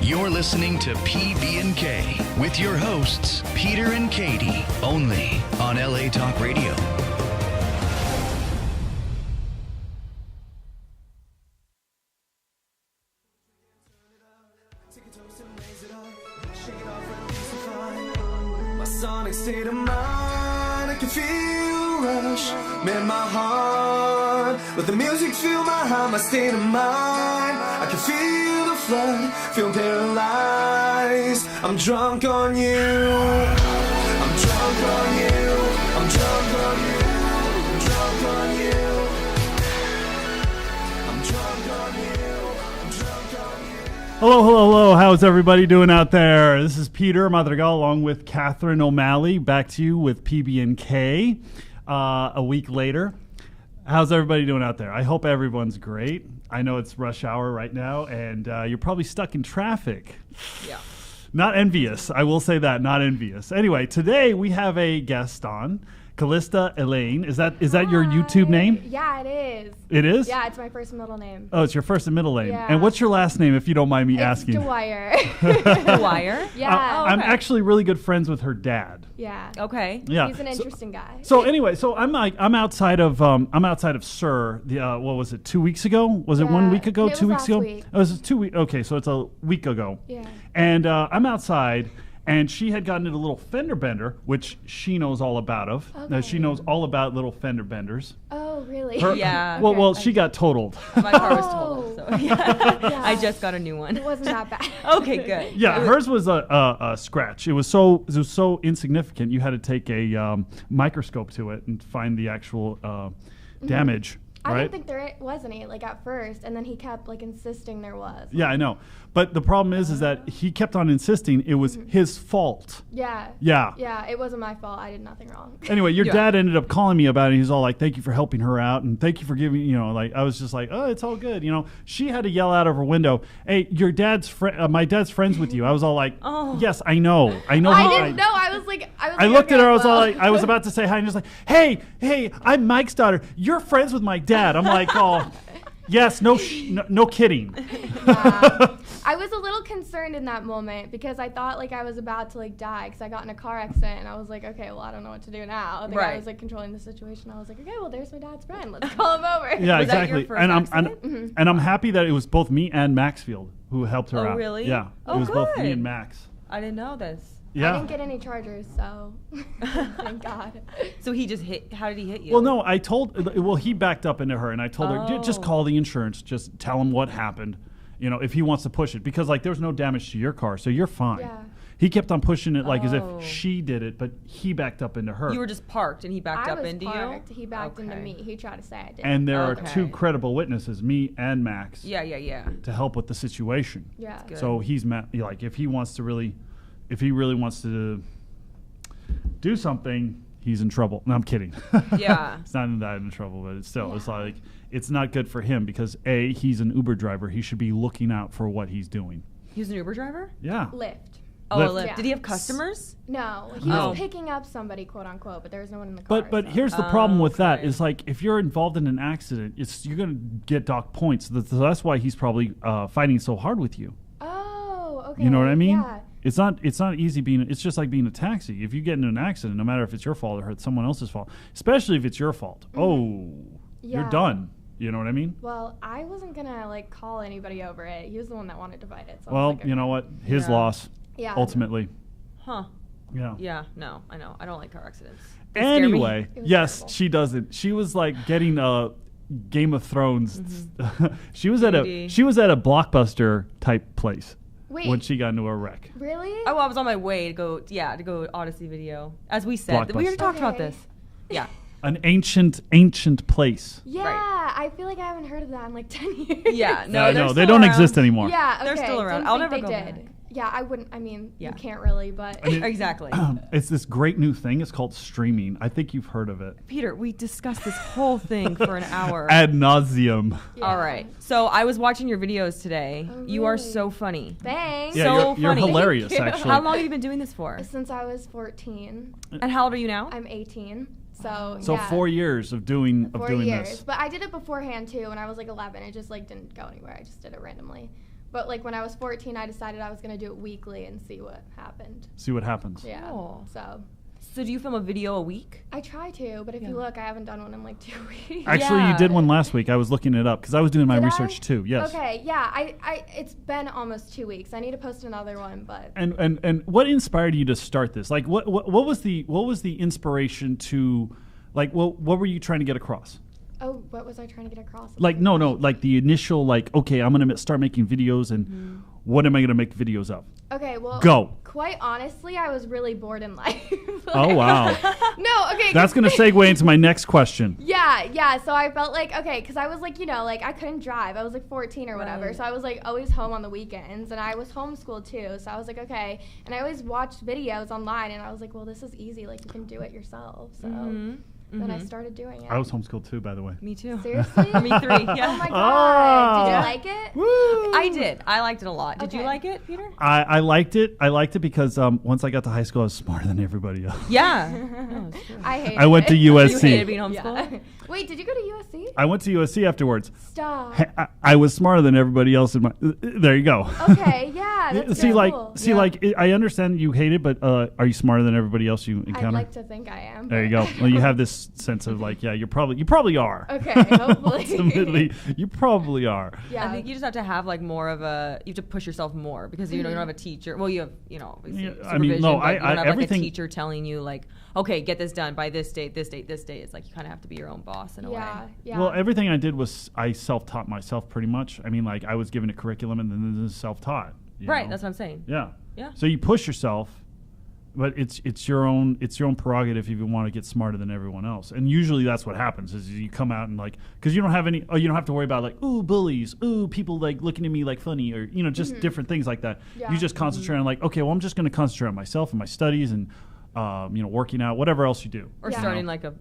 You're listening to PB&K with your hosts, Peter and Katie, only on LA Talk Radio. My sonic state of mind, I can feel a rush, man, my heart. Let the music fill my heart, my state of mind. I can feel the flood, feel paralyzed. I'm drunk on you. I'm drunk on you. I'm drunk on you. I'm drunk on you. I'm drunk on you. I'm drunk on you. Hello, hello, hello. How's everybody doing out there? This is Peter Madrigal along with Katherine O'Malley, back to you with PB&K a week later. How's everybody doing out there? I hope everyone's great. I know it's rush hour right now, and you're probably stuck in traffic. Yeah. Not envious. I will say that, not envious. Anyway, today we have a guest on, Kalista Elaine. Is that your YouTube name? Yeah, it is. It is? Yeah, it's my first and middle name. Oh, it's your first and middle name. Yeah. And what's your last name, if you don't mind me It's asking? Dwyer. Dwyer? Yeah. I'm actually really good friends with her dad. Yeah. Okay. Yeah. He's an interesting guy. So anyway, I'm outside of Sir. What was it? 2 weeks ago? Was it 1 week ago? It was 2 weeks last ago? week. Oh, it was 2 weeks. Okay, so it's a week ago. Yeah. And I'm outside, and she had gotten into a little fender bender, which she knows all about. Okay. She knows all about little fender benders. Oh, really? Yeah. Well, she got totaled. My car was totaled, so Yeah. I just got a new one. It wasn't that bad. Okay, good. Yeah, hers was a scratch. It was so insignificant. You had to take a microscope to it and find the actual damage. I right? didn't think there was any, at first, and then he kept, insisting there was. Yeah, I know. But the problem is that he kept on insisting it was his fault. Yeah. Yeah. Yeah, it wasn't my fault. I did nothing wrong. Anyway, your Yeah. dad ended up calling me about it. He's all like, "Thank you for helping her out, and thank you for giving." I was just like, "Oh, it's all good." She had to yell out of her window, "Hey, your dad's my dad's friends with you." I was all like, Oh. "Yes, I know. I know." I didn't know. I was like, I looked at her. I was well. all like, I was about to say hi, and just like, "Hey, I'm Mike's daughter. You're friends with my dad." I'm like, "Oh, yes, no kidding." Yeah. I was a little concerned in that moment because I thought I was about to die because I got in a car accident and I was like, okay, well, I don't know what to do now. The guy Right. was controlling the situation. I was like, okay, well, there's my dad's friend. Let's call him over. Yeah, Was that your exactly. first And accident? I'm happy that it was both me and Maxfield who helped her Oh, out. really? Yeah, Oh, it was both me good. and Max. I didn't know this. Yeah. I didn't get any chargers, so thank God. So he just hit. How did he hit you? Well, no, he backed up into her, and I told her, just Oh. call the insurance. Just tell him what happened, if he wants to push it. Because, there was no damage to your car, so you're fine. Yeah. He kept on pushing it as Oh. if she did it, but he backed up into her. You were just parked and he backed I up was into parked. you? He backed into Okay. me. He tried to say I did. and there are Okay. two credible witnesses, me and Max, Yeah. to help with the situation. yeah. Good. So he's if he really wants to do something, he's in trouble. No, I'm kidding. Yeah. It's not that in trouble, but it's still, it's Yeah. it's not good for him because he's an Uber driver. He should be looking out for what he's doing. He was an Uber driver? Yeah. Lyft. Oh, Lyft. a Lyft. Yeah. Did he have customers? No, he No. was picking up somebody, quote unquote, but there was no one in the car. But so. here's the problem with that Okay. is if you're involved in an accident, you're going to get dock points. So that's why he's probably fighting so hard with you. Oh, okay. You know what I mean? Yeah. It's not easy it's just like being a taxi. If you get in an accident, no matter if it's your fault or it's someone else's fault, especially if it's your fault, you're Yeah. done. You know what I mean? Well, I wasn't gonna call anybody over it. He was the one that wanted to fight it. So I Well, was like, you know okay. what? His Yeah. loss, Yeah. ultimately. Huh. Yeah. Yeah. No, I know. I don't like car accidents. They scare me. Anyway, It was yes, terrible. she doesn't. She was getting Game of Thrones. Mm-hmm. she was at a Blockbuster type place Wait. when she got into a wreck. Really? Oh, I was on my way to go Odyssey Video. As we said, we already Blockbuster. talked about Okay. this. Yeah. An ancient place. Yeah, Right. I feel like I haven't heard of that in 10 years. Yeah. No, I they're know they still don't around. exist anymore. Yeah, okay. They're still around. Didn't I'll think never they go did. back. Yeah, I wouldn't. I mean, Yeah. you can't really, but Exactly. It's this great new thing. It's called streaming. I think you've heard of it. Peter, we discussed this whole thing for an hour. Ad nauseum. Yeah. All right. So I was watching your videos today. Oh, You are really? so funny. Thanks. Yeah, So you're funny. hilarious, Thank you. actually. How long have you been doing this for? Since I was 14. And how old are you now? I'm 18. So So yeah. 4 years of doing 4 years. this. But I did it beforehand too. When I was like 11, it just like didn't go anywhere. I just did it randomly. But like when I was 14, I decided I was gonna do it weekly and see what happened. See what happens. Yeah. Cool. So So do you film a video a week? I try to, but if Yeah. you look, I haven't done one in like 2 weeks. Actually, you did one last week. I was looking it up because I was doing my Did I? research too. Yes. Okay. Yeah. I it's been almost 2 weeks. I need to post another one, but And what inspired you to start this? Like, what was the inspiration to, like, what were you trying to get across? oh, what was I trying to get across? Like, no, like the initial, like, okay, I'm gonna start making videos, and what am I gonna make videos of? Okay. Well. Go. Quite honestly, I was really bored in life. Oh wow. No. Okay. That's gonna segue into my next question. Yeah. So I felt like, okay, because I was like, like I couldn't drive. I was like 14 or whatever. Right. So I was like always home on the weekends. And I was homeschooled too. So I was like, okay. And I always watched videos online. And I was like, well, this is easy. Like you can do it yourself. So then I started doing it. I was homeschooled too, by the way. Me too. Seriously? Me three. Yeah. Oh my God. Ah. Did you like it? Woo! I did. I liked it a lot. Did you Okay. like it, Peter? I liked it. I liked it because once I got to high school, I was smarter than everybody else. Yeah. No, it's true. I hated I went to it. You USC. hated being homeschooled? Yeah. Wait, did you go to USC? I went to USC afterwards. Stop. I was smarter than everybody else in my. There you go. Okay, yeah. That's see, so like, cool. see, like, I understand you hate it, but are you smarter than everybody else you encounter? I'd like to think I am. There you but- go. Well, you have this sense of like, yeah, you probably are. Okay, hopefully. Ultimately, you probably are. Yeah. I think you just have to have like more of a. You have to push yourself more because you don't have a teacher. Well, you have obviously Yeah, supervision. I mean, no, but I- you don't have like everything- a teacher telling you like, okay, get this done by this date, this date, this date. It's like you kind of have to be your own boss in a way. Yeah. Well, everything I did was I self-taught myself pretty much. I mean, like I was given a curriculum and then this is self-taught. you Right. know? That's what I'm saying. Yeah. Yeah. So you push yourself, but it's your own prerogative if you want to get smarter than everyone else. And usually that's what happens is you come out and like because you don't have you don't have to worry about like ooh bullies, ooh people like looking at me like funny or just different things like that. Yeah. You just concentrate on like okay, well I'm just going to concentrate on myself and my studies and working out, whatever else you do. Or Yeah. starting like a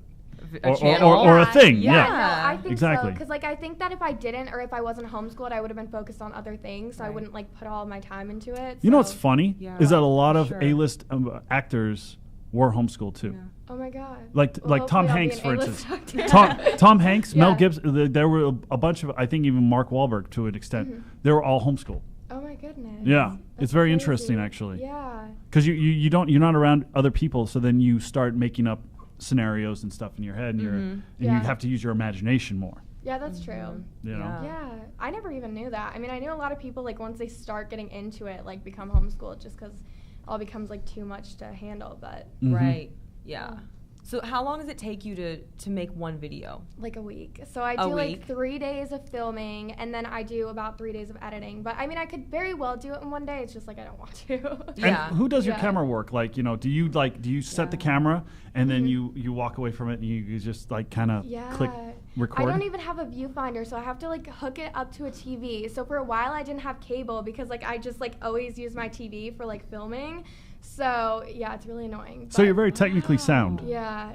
Or channel. a thing. Yeah. Yeah. No, I think Exactly. so. Because like I think that if I didn't or if I wasn't homeschooled, I would have been focused on other things. So I Right. wouldn't like put all my time into it. You know so- what's funny Yeah. is that a lot of Sure. A-list actors were homeschooled too. Yeah. Oh my God. Like Well, Tom hopefully I'll be Hanks, an for A-list instance. actor. Tom Hanks, Mel Yeah. Gibson. There were a bunch of I think even Mark Wahlberg to an extent. They were all homeschooled. Oh my goodness. Yeah, That's it's very crazy. interesting actually. Yeah. Because you're not around other people, so then you start making up scenarios and stuff in your head, and and Yeah. you have to use your imagination more. Yeah, that's true. You know. Yeah. Yeah, I never even knew that. I mean, I knew a lot of people like once they start getting into it, like become homeschooled just because it all becomes like too much to handle. But Mhm. Right. Yeah. So how long does it take you to make one video? like a week. So I A do like week? 3 days of filming, and then I do about 3 days of editing. But I mean, I could very well do it in one day. It's just like I don't want to. Yeah. And who does your Yeah. camera work? Like, do you set the Yeah. camera and then you walk away from it and you just like kind of Yeah. click record? I don't even have a viewfinder, so I have to like hook it up to a TV. So for a while I didn't have cable because like I just like always use my TV for like filming. So yeah, it's really annoying. So you're but- very technically sound. Yeah.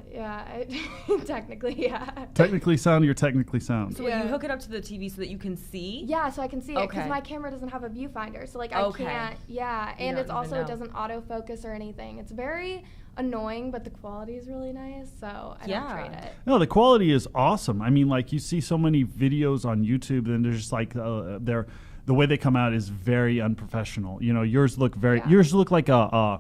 Technically, yeah. Technically sound, you're technically sound. So Yeah. you hook it up to the TV so that you can see? Yeah, so I can see it because Okay. my camera doesn't have a viewfinder. So like Okay. I can't. Yeah, You and don't it's even also know. it doesn't autofocus or anything. It's very annoying, but the quality is really nice. So I Yeah. don't trade it. No, the quality is awesome. I mean, like you see so many videos on YouTube, and they're just like the way they come out is very unprofessional. Yours look Yeah. yours look like I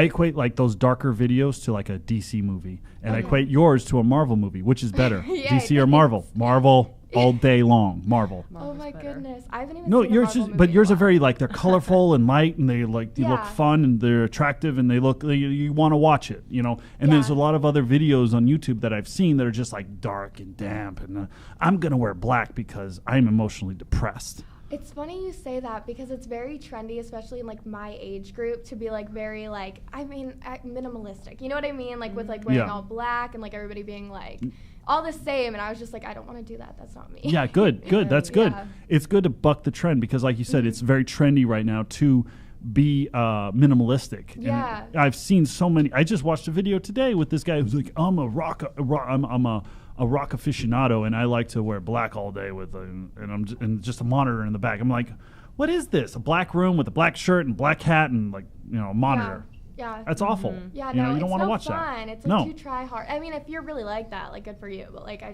equate like those darker videos to like a DC movie, and I equate yours to a Marvel movie, which is better, Yeah, DC or Marvel? Marvel all day long, Marvel. Oh Marvel's my better. goodness, I haven't even No, seen a yours Marvel is, movie but in yours a are very while. like they're colorful and light, and they look Yeah. fun and they're attractive and they look you want to watch it, And there's a Yeah. lot of other videos on YouTube that I've seen that are just like dark and damp, and I'm gonna wear black because I'm emotionally depressed. It's funny you say that because it's very trendy, especially in like my age group, to be like very like minimalistic. You know what I mean? Like with like wearing Yeah. all black and like everybody being like all the same. And I was just like, I don't want to do that. That's not me. Yeah, good. That's good. Yeah. It's good to buck the trend because, like you said, it's very trendy right now to be minimalistic. Yeah. And I've seen so many. I just watched a video today with this guy who's like, I'm a rock aficionado, and I like to wear black all day with and just a monitor in the back. I'm like, what is this? A black room with a black shirt and black hat and a monitor. Yeah. That's awful. Yeah, You don't want to watch fun. that. It's no. too try hard. I mean, if you're really like that, like good for you. But like I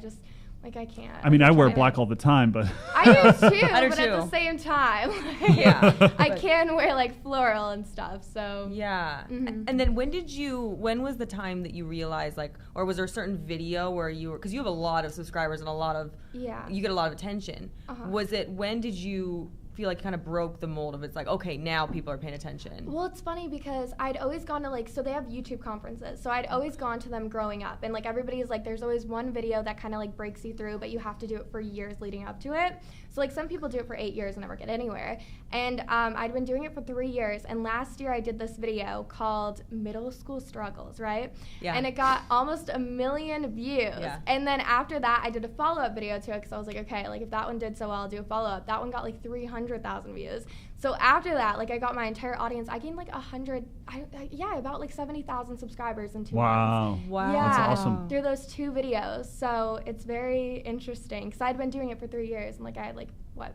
can't. I mean, I wear try black to- all the time, but I do too, I do but too. at the same time, Yeah. I can wear like floral and stuff. So Yeah. Mhm. And then when was the time that you realized, like, or was there a certain video where you were, because you have a lot of subscribers and you get a lot of attention. When did you feel like you kind of broke the mold of it's like, okay, now people are paying attention? Well, it's funny because I'd always gone to so they have YouTube conferences. So I'd always gone to them growing up. And like everybody's like, there's always one video that kind of like breaks you through, but you have to do it for years leading up to it. So like some people do it for 8 years and never get anywhere. And I'd been doing it for 3 years. And last year I did this video called Middle School Struggles, right? Yeah. And it got almost 1 million views. Yeah. And then after that, I did a follow-up video to it because I was like, okay, like if that one did so well, I'll do a follow-up. That one got like 300,000 views. So after that, like I got my entire audience. I gained like about like 70,000 subscribers in 2 months. wow. Yeah, That's awesome. through those 2 videos. So it's very interesting because I'd been doing it for 3 years and like I had like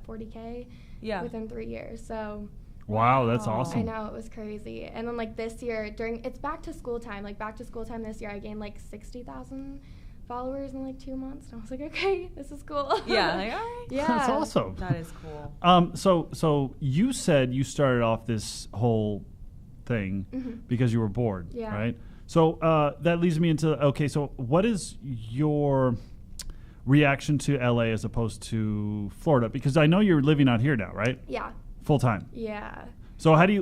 40K within 3 years. So Wow, that's Oh. awesome. I know, it was crazy. And then like this year it's back to school time. Like back to school time this year, I gained like 60,000 followers in like 2 months. And I was like, okay, this is cool. Yeah, like, all right. Yeah. That's awesome. That is cool. So you said you started off this whole thing because you were bored, Yeah. right? So that leads me into, okay, so what is your reaction to LA as opposed to Florida? Because I know you're living out here now, right? Yeah. Full time. Yeah. So how do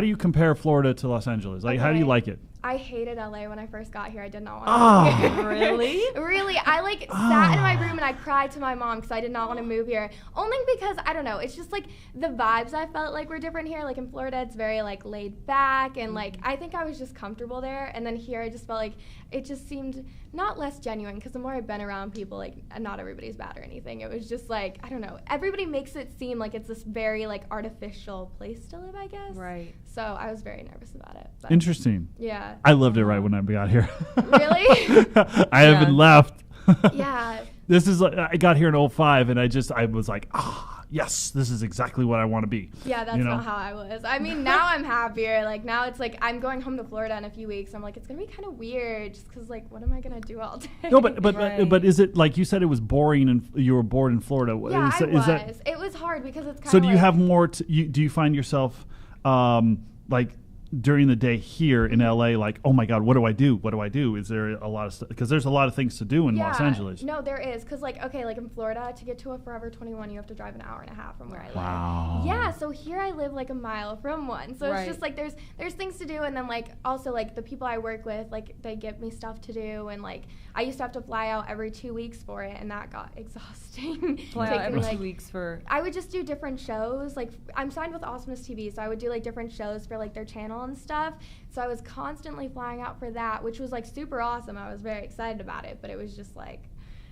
you compare Florida to Los Angeles? Like, how do you Okay. like it? I hated LA when I first got here. I did not want to Ah. move here. Really? Really. I sat in my room and I cried to my mom because I did not want to move here. Only because, I don't know, it's just like the vibes I felt like were different here. Like in Florida, it's very like laid back and like I think I was just comfortable there. And then here I just felt like it just seemed not less genuine because the more I've been around people, like not everybody's bad or anything. It was just like, I don't know. Everybody makes it seem like it's this very like artificial place to live, I guess. Right. So I was very nervous about it. But Interesting. yeah. I loved it right when I got here. Really? I haven't left. Yeah. This is like, I got here in 05 and I was like, yes, this is exactly what I want to be. Yeah, that's not how I was. I mean, now I'm happier. Like, now it's like I'm going home to Florida in a few weeks. I'm like, it's going to be kind of weird just because, like, what am I going to do all day? No, but Right. is it like you said it was boring and you were bored in Florida? Yeah, is, I was. is that, It was hard because it's kind of so do you have more, do you find yourself like during the day here in LA, like, oh my God, what do I do? What do I do? Is there a lot of stuff? Because there's a lot of things to do in Los Angeles. No, there is. Because, like, okay, like in Florida, to get to a Forever 21, you have to drive an hour and a half from where I live. Wow. Yeah, so here I live like a mile from one. So Right. it's just like there's things to do. And then, like, also, like, the people I work with, like, they give me stuff to do. And, like, I used to have to fly out every 2 weeks for it. And that got exhausting. Fly out every Taking, 2 weeks for. I would just do different shows. Like, I'm signed with Awesomeness TV, so I would do, like, different shows for, like, their channel and stuff. So I was constantly flying out for that, which was, like, super awesome. I was very excited about it, but it was just, like,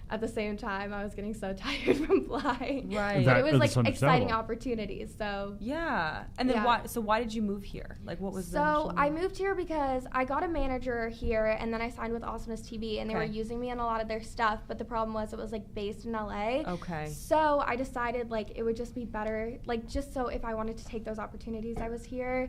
at the same time, I was getting so tired from flying. Right. But it was, That's like, exciting understandable. opportunities, so... Yeah. And then Yeah. why did you move here? Like, what was the So initial- I moved here because I got a manager here, and then I signed with Awesomeness TV, and they were Okay. using me in a lot of their stuff, but the problem was it was, like, based in LA. Okay. So I decided, like, it would just be better, like, just so if I wanted to take those opportunities, I was here,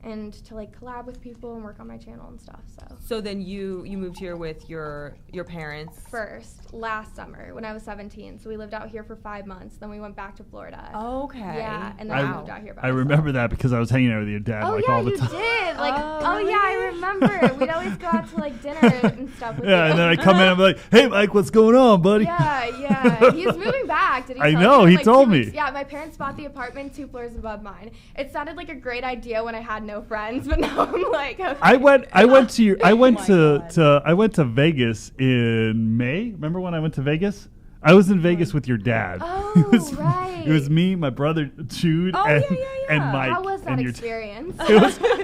and to, like, collab with people and work on my channel and stuff, so. So then you moved here with your parents. First, last summer, when I was 17, so we lived out here for 5 months, then we went back to Florida. Okay. Yeah, and then I moved out here by I myself. remember that because I was hanging out with your dad Oh, like yeah, all the you time. did. Like, Oh, oh, yeah, I remember. We'd always go out to, like, dinner and stuff with Yeah, you. and then I come in and I'm like, hey, Mike, what's going on, buddy? Yeah. He's moving back. Did he I tell know, you? he Like, told 2 me. weeks- Yeah, my parents bought the apartment 2 floors above mine. It sounded like a great idea when I had no friends, but now I'm like, okay. I went Oh to Vegas in May. Remember when I went to Vegas? I was in Vegas with your dad. Oh, right. It was me, my brother Jude, and Mike. How was that experience?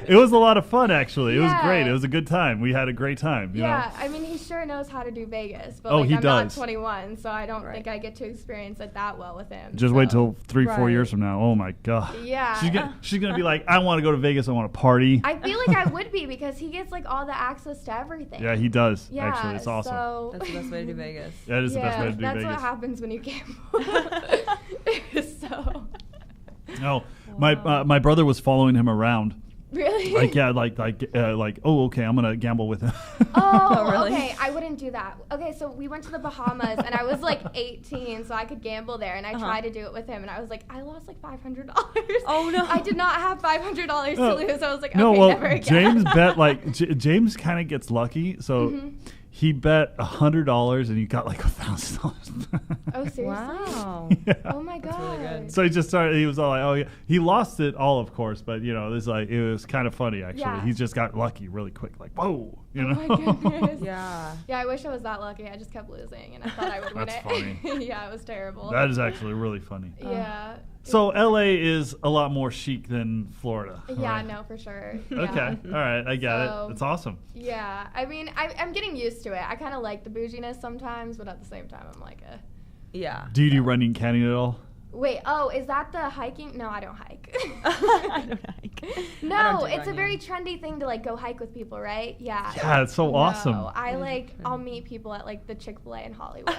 It was a lot of fun, actually. It was great. It was a good time. We had a great time. You know? I mean, he sure knows how to do Vegas, but he I'm does. not 21, so I don't think I get to experience it that well with him. Just wait till 3-4 years from now. Oh my God. Yeah. She's gonna be like, I want to go to Vegas. I want to party. I feel like I would be because he gets like all the access to everything. Yeah, he does. Yeah, actually, it's awesome. So That's the best way to do Vegas. That is the best way to do that's Vegas. what happens when you gamble. So. No, my brother was following him around. Really? Oh, okay, I'm gonna gamble with him. Oh, really? okay. I wouldn't do that. Okay, so we went to the Bahamas, and I was like 18, so I could gamble there, and I tried to do it with him, and I was like, I lost like $500. Oh no! I did not have $500 to lose. I was like, no, okay, well, never again. James bet James kind of gets lucky, so he bet $100 and he got like $1,000. Oh, seriously? Wow. Yeah. Oh my God. That's really good. So he just started. He was all like, "Oh yeah." He lost it all, of course, but it was kind of funny actually. Yeah. He just got lucky really quick, like whoa, Oh my goodness. Yeah. Yeah, I wish I was that lucky. I just kept losing, and I thought I would win That's it. funny. Yeah, it was terrible. That is actually really funny. Yeah. So LA is a lot more chic than Florida. Yeah, right? no, for sure. Okay, all right, I get So- it. It's awesome. Yeah, I mean, I'm getting used to it. I kind of like the bouginess sometimes, but at the same time, I'm like, Yeah. Do you do running canyon at all? Wait, is that the hiking? No, I don't hike. I don't hike. No, I don't do it's a running. very trendy thing to like go hike with people, right? Yeah. Yeah, it's so awesome. No, I'll meet people at like the Chick-fil-A in Hollywood.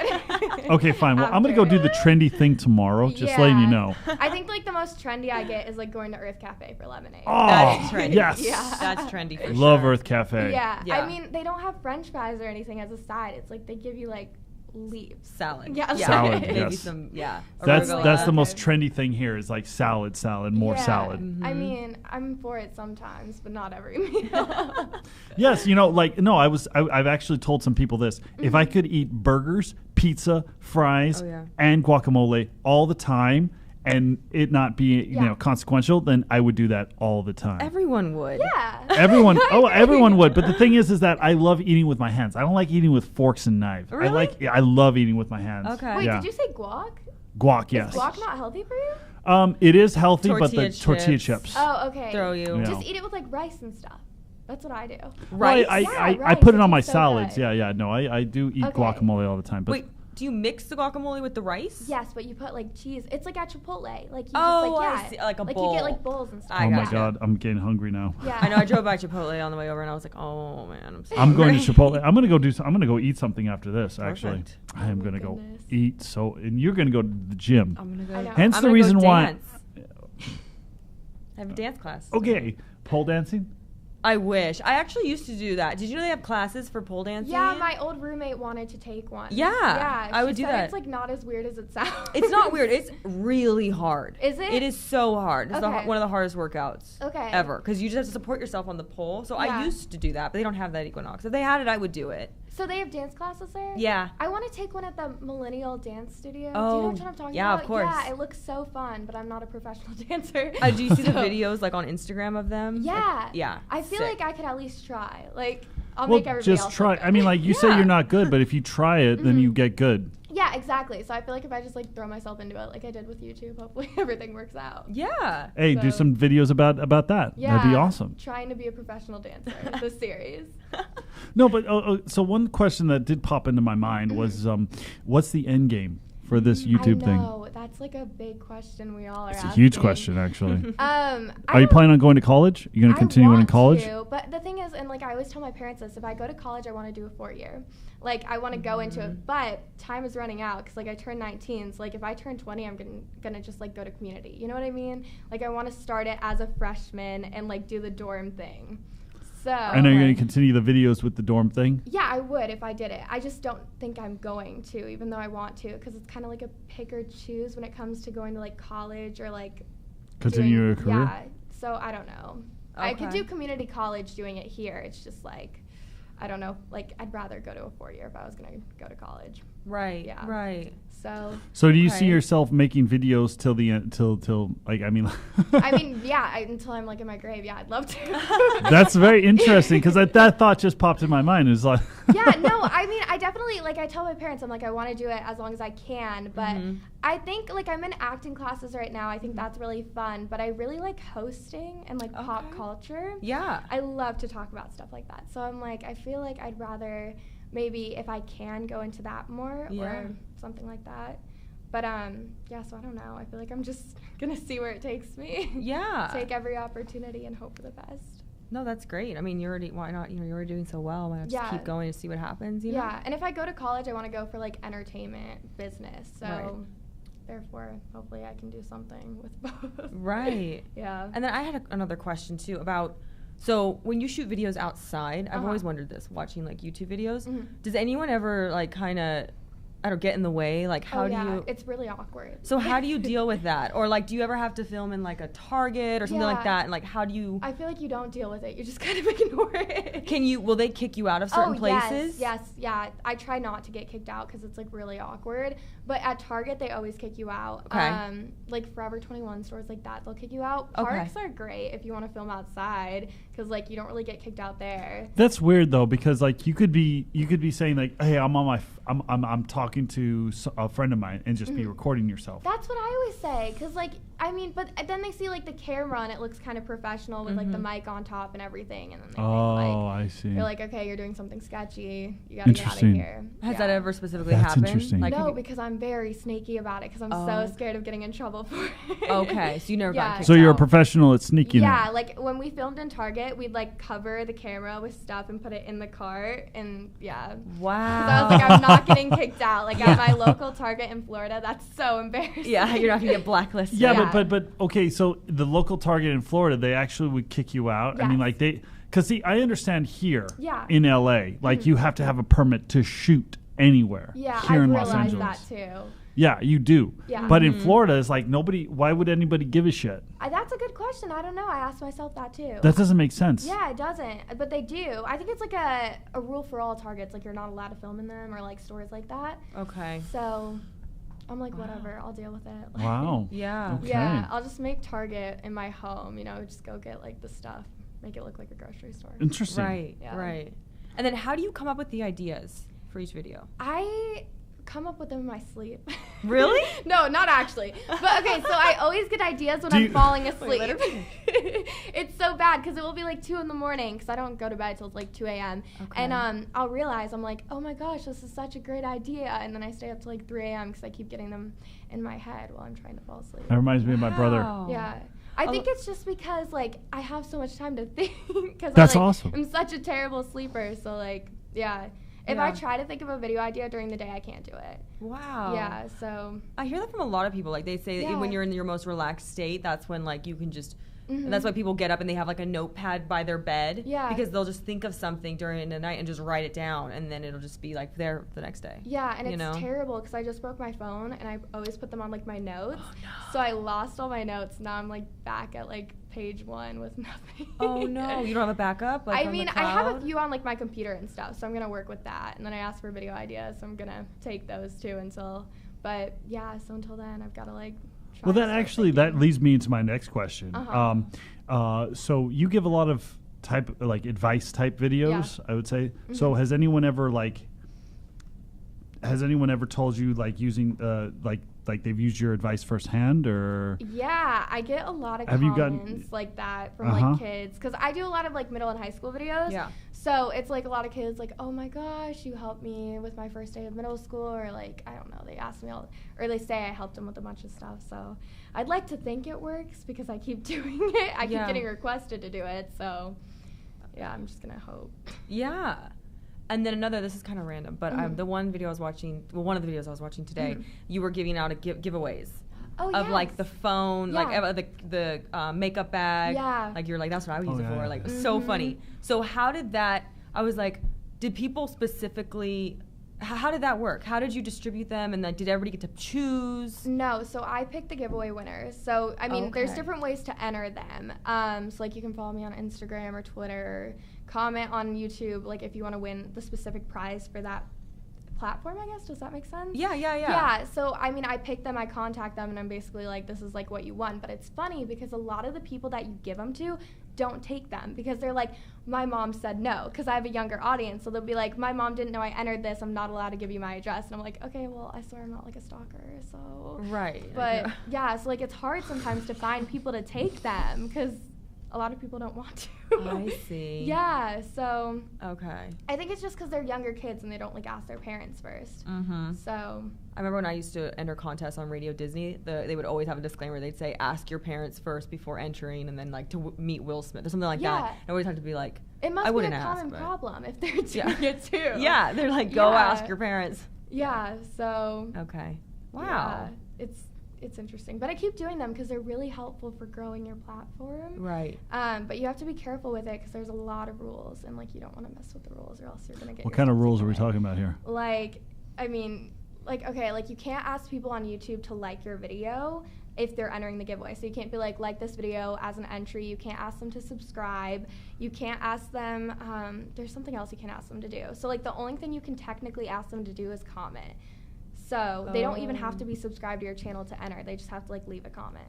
Okay, fine. Well, I'm gonna go do the trendy thing tomorrow. Just letting you know. I think like the most trendy I get is like going to Earth Cafe for lemonade. Oh, That's trendy. yes. Yeah. That's trendy for Love sure. Earth Cafe. Yeah. Yeah. I mean, they don't have French fries or anything as a side. It's like they give you like leaves. Salad. Yeah, Salad, Maybe yes. some, That's arugula. the most trendy thing here is like salad, more Yeah. salad. I mean, I'm for it sometimes, but not every meal. Yes, I've actually told some people this. If I could eat burgers, pizza, fries, and guacamole all the time and it not be, consequential, then I would do that all the time. Everyone would. Yeah. Everyone would. But the thing is that I love eating with my hands. I don't like eating with forks and knives. Really? I love eating with my hands. Okay. Wait, Yeah. did you say guac? Guac, yes. Is guac not healthy for you? It is healthy, but Tortilla the tortilla chips. chips. Oh, okay. Throw you. Yeah. Just eat it with like rice and stuff. That's what I do. Rice? Well, I rice, put it it on my tastes so salads. good. Yeah. No, I do eat Okay. guacamole all the time. But Wait, do you mix the guacamole with the rice? Yes, but you put like cheese. It's like at Chipotle. Like you Oh, just I see, like a like bowl. you get like bowls and stuff. I oh my gotcha. God, I'm getting hungry now. Yeah. I know. I drove by Chipotle on the way over, and I was like, "Oh man, I'm so I'm going to hungry." Chipotle. I'm gonna go eat something after this. Actually, Perfect. I am Oh my gonna go goodness. eat. And you're gonna go to the gym. I'm gonna go. I know. Hence I'm the gonna reason go why. dance. I have a dance class. Okay, pole dancing. I wish. I actually used to do that. Did you know they have classes for pole dancing? Yeah, my old roommate wanted to take one. Yeah, Yeah, I she would do said that. It's like not as weird as it sounds. It's not weird. It's really hard. Is it? It is so hard. It's Okay. one of the hardest workouts Okay. ever because you just have to support yourself on the pole. So Yeah. I used to do that, but they don't have that at Equinox. If they had it, I would do it. So they have dance classes there? Yeah. I want to take one at the Millennial Dance Studio. Do you Oh, know what I'm talking yeah, about? of course. Yeah, it looks so fun, but I'm not a professional dancer. Do you see the So- videos like on Instagram of them? Yeah. Like, yeah. I feel sick. like I could at least try. Like, I'll Well, make everybody just else try. look good. I mean, like you say, Yeah. you're not good, but if you try it, then you get good. Yeah, exactly. So I feel like if I just like throw myself into it, like I did with YouTube, hopefully everything works out. Yeah. Hey, do So- some videos about that. Yeah, That'd be awesome. Trying to be a professional dancer. This series. No, but so one question that did pop into my mind was, what's the end game for this YouTube I thing? know that's like a big question we all are. It's a huge asking. question, actually. Are you don't- planning on going to college? You're going to continue in want college? to, but the thing is, and like I always tell my parents this, if I go to college, I want to do a 4-year. Like I want to go into it, but time is running out because like I turned 19. So like if I turn 20, I'm gonna just like go to community. You know what I mean? Like I want to start it as a freshman and like do the dorm thing. So. And are you going to continue the videos with the dorm thing? Yeah, I would if I did it. I just don't think I'm going to, even though I want to, because it's kind of like a pick or choose when it comes to going to like college or like Continue doing- your career? Yeah, so I don't know. I could Okay. do community college doing it here. It's just like, I don't know. Like I'd rather go to a 4-year if I was gonna go to college. Right. Yeah. Right. So do you see yourself making videos till the end, till like, I mean until I'm like in my grave. Yeah, I'd love to. That's very interesting, because that thought just popped in my mind. It's like I definitely, like, I tell my parents, I'm like, I want to do it as long as I can, but I think, like, I'm in acting classes right now. I think that's really fun, but I really like hosting and like pop culture. Yeah. I love to talk about stuff like that. So I'm like, I feel like I'd rather maybe, if I can, go into that more or something like that. But so I don't know. I feel like I'm just gonna see where it takes me. Yeah. Take every opportunity and hope for the best. No, that's great. I mean, why not? You're already doing so well. Why not just keep going and see what happens? You know? Yeah. And if I go to college, I want to go for like entertainment business. So therefore, hopefully, I can do something with both. Right. Yeah. And then I had another question too about. So when you shoot videos outside, I've always wondered this, watching like YouTube videos. Does anyone ever like kind of, I don't get in the way? Like how do you? It's really awkward. So how do you deal with that? Or like, do you ever have to film in like a Target or something like that? And like, how do you? I feel like you don't deal with it. You just kind of ignore it. Will they kick you out of certain places? Yes, yeah. I try not to get kicked out because it's like really awkward. But at Target, they always kick you out. Okay. Like Forever 21 stores like that, they'll kick you out. Parks are great if you want to film outside because like you don't really get kicked out there. That's weird though, because like you could be saying like, hey, I'm talking to a friend of mine, and just be recording yourself. That's what I always say, because like, I mean, but then they see like the camera and it looks kind of professional with like the mic on top and everything, and then they think like, I see. You're like, okay, you're doing something sketchy. You gotta get out of here. Has that ever specifically happened? Interesting. Like, no, because I'm very sneaky about it, because I'm so scared of getting in trouble for it. Okay, so you never got kicked out. So you're a professional at sneaking. Yeah, like when we filmed in Target, we'd like cover the camera with stuff and put it in the cart, and Wow. So I was like, I'm not getting kicked out. Like at my local Target in Florida, that's so embarrassing. Yeah, you're not gonna get blacklisted. Yeah, but okay, so the local Target in Florida, they actually would kick you out. Yes. I mean, like because see, I understand here Yeah. in LA, like you have to have a permit to shoot anywhere. Yeah, here I in Los realized Angeles. that too. Yeah, you do. Yeah. But in Florida, it's like why would anybody give a shit? That's a good question. I don't know. I asked myself that too. That doesn't make sense. Yeah, it doesn't. But they do. I think it's like a rule for all Targets. Like you're not allowed to film in them or like stores like that. Okay. So I'm like, whatever. I'll deal with it. Like, Wow. Yeah. Okay. Yeah, I'll just make Target in my home. Just go get like the stuff. Make it look like a grocery store. Interesting. Right. Yeah. Right. And then how do you come up with the ideas for each video? I come up with them in my sleep. Really? No, not actually. But okay, so I always get ideas when I'm falling asleep. It's so bad because it will be like 2 a.m. because I don't go to bed till like 2 a.m. Okay. And I'll realize, I'm like, oh my gosh, this is such a great idea. And then I stay up till like 3 a.m. because I keep getting them in my head while I'm trying to fall asleep. That reminds me of my brother. Yeah. I think it's just because like I have so much time to think. That's I, like, awesome. I'm such a terrible sleeper. So like, yeah. If I try to think of a video idea during the day, I can't do it. Wow. Yeah, so. I hear that from a lot of people. Like they say that when you're in your most relaxed state, that's when like you can just. And that's why people get up and they have like a notepad by their bed. Yeah. Because they'll just think of something during the night and just write it down, and then it'll just be like there the next day. Yeah, and it's terrible because I just broke my phone and I always put them on like my notes. Oh, no. So I lost all my notes. Now I'm like back at like page 1 with nothing. Oh no, you don't have a backup? Like, I mean, I have a few on like my computer and stuff, so I'm gonna work with that. And then I asked for video ideas, so I'm gonna take those too until. But yeah, so until then, I've got to like. Well, that leads me into my next question. So you give a lot of advice type videos, I would say. So has anyone ever told you like using like they've used your advice firsthand, or? Yeah, I get a lot of comments like that from like kids, because I do a lot of like middle and high school videos. Yeah. So it's like a lot of kids like, oh my gosh, you helped me with my first day of middle school, or like, I don't know, they ask me or they say I helped them with a bunch of stuff. So I'd like to think it works because I keep doing it. I keep getting requested to do it. So yeah, I'm just gonna hope. Yeah. And then this is kind of random, but the one video I was watching, one of the videos I was watching today, you were giving out giveaways. Of like the phone, like the makeup bag. Yeah. Like you're like, that's what I would use it for. Like, so funny. So how did that, I was like, did people specifically, how did that work? How did you distribute them? And then did everybody get to choose? No, so I picked the giveaway winners. So, I mean, there's different ways to enter them. So like you can follow me on Instagram or Twitter, or comment on YouTube, like if you want to win the specific prize for that platform, I guess. Does that make sense? Yeah. Yeah, so, I mean, I pick them, I contact them, and I'm basically like, this is, like, what you want. But it's funny because a lot of the people that you give them to don't take them because they're like, my mom said no, because I have a younger audience. So they'll be like, my mom didn't know I entered this. I'm not allowed to give you my address. And I'm like, okay, well, I swear I'm not, like, a stalker, so. Right. But, yeah, so, like, it's hard sometimes to find people to take them because a lot of people don't want to. I see. Yeah, so. Okay. I think it's just because they're younger kids and they don't, like, ask their parents first. Mm-hmm. So. I remember when I used to enter contests on Radio Disney, they would always have a disclaimer. They'd say, ask your parents first before entering, and then, like, to meet Will Smith or something like that. I always have to be like, it must I be wouldn't a ask, common but problem if they're doing it too. Yeah, they're like, go ask your parents. Yeah, so. Okay. Wow. Yeah, it's interesting. But I keep doing them because they're really helpful for growing your platform. Right. But you have to be careful with it because there's a lot of rules, and, like, you don't want to mess with the rules or else you're going to get. What kind of rules are we talking about here? Like, I mean, like, okay, like, you can't ask people on YouTube to like your video if they're entering the giveaway. So you can't be like this video as an entry. You can't ask them to subscribe. You can't ask them, there's something else you can ask them to do. So, like, the only thing you can technically ask them to do is comment. So they don't even have to be subscribed to your channel to enter. They just have to, like, leave a comment.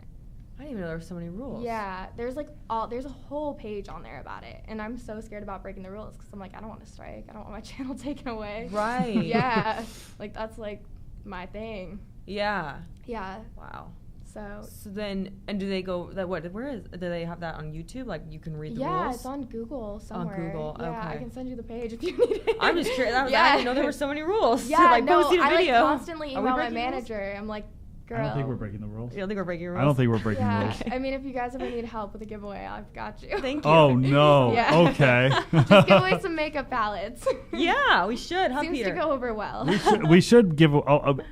I didn't even know there were so many rules. Yeah, there's a whole page on there about it, and I'm so scared about breaking the rules because I'm like, I don't want to strike. I don't want my channel taken away. Right. Yeah, like, that's, like, my thing. Yeah. Yeah. Wow. So then, and do they go, do they have that on YouTube? Like, you can read the rules? Yeah, it's on Google somewhere. On Google, yeah, okay. I can send you the page if you need it. I'm just curious. I didn't know there were so many rules. Yeah, like, no, posting a I, video. like, constantly email my manager. I'm like, girl. I don't think we're breaking the rules. You don't think we're breaking rules? I don't think we're breaking rules. I mean, if you guys ever need help with a giveaway, I've got you. Thank you. Oh, no. Yeah. Okay. Just give away some makeup palettes. Yeah, we should, huh, Seems Peter? to go over well. We should give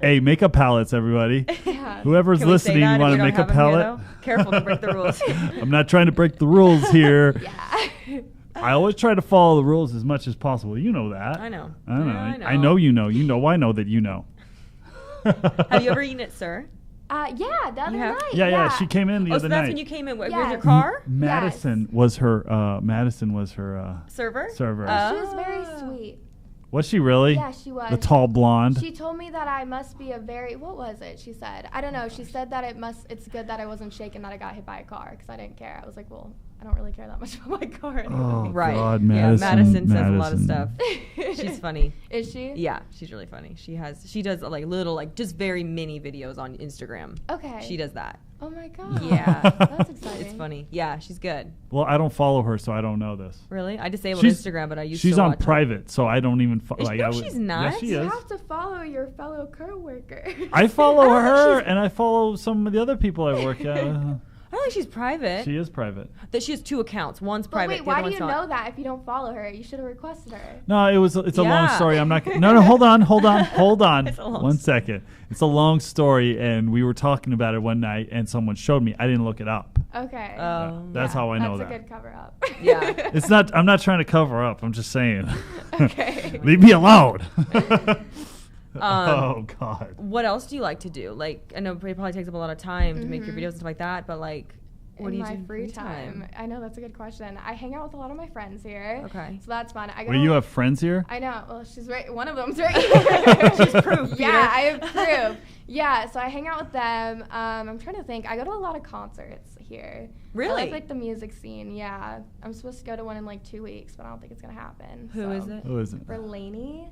makeup palettes, everybody. Yeah. Whoever's Can we say listening, that you if want we a don't makeup have 'em here, palette? though? Careful to break the rules. I'm not trying to break the rules here. Yeah. I always try to follow the rules as much as possible. You know that. I know. I know. Yeah, I know you know. You know I know that you know. Have you ever eaten at Sir? Yeah, the other night. Yeah. She came in the Oh, other so that's night. when you came in with Yes. your car? Madison was her. Server? Server. She was very sweet. Was she really? Yeah, she was. The tall blonde. She told me that I must be what was it? She said, I don't know. She said that it's good that I wasn't shaken that I got hit by a car because I didn't care. I was like, well, I don't really care that much about my car anyway. Oh, Right. God, Yeah, Madison. says a lot of stuff. She's funny. Is she? Yeah, she's really funny. She does like little, like, just very mini videos on Instagram. Okay. She does that. Oh my God. Yeah. That's exciting. It's funny. Yeah, she's good. Well, I don't follow her, so I don't know this. Really? I disabled Instagram, but I used to She's on watch her. private, so I don't even follow. No, she's not. Yes, she You is. have to follow your fellow co-worker. I follow her, and I follow some of the other people I work at. I don't think she's private. She is private. That she has 2 accounts. One's But private. wait, the why other do you one's not. know that if you don't follow her? You should have requested her. No, it's a long Yeah. story. I'm not. No, hold on. It's a long One second. It's a long story, and we were talking about it one night, and someone showed me. I didn't look it up. Okay. That's how I know That's that. a good cover-up. Yeah. It's not. I'm not trying to cover up. I'm just saying. Okay. Leave me alone. Oh God. What else do you like to do? Like, I know it probably takes up a lot of time to make your videos and stuff like that, but, like, what do you do in in my free time? I know that's a good question. I hang out with a lot of my friends here. Okay. So that's fun. Wait, you have friends here? I know. Well, she's right. One of them's right here. She's proof, Peter. Yeah, I have proof. Yeah, so I hang out with them. I'm trying to think. I go to a lot of concerts here. Really? I like the music scene. Yeah, I'm supposed to go to one in like 2 weeks, but I don't think it's gonna happen. Who is it? Who is it? Elaine.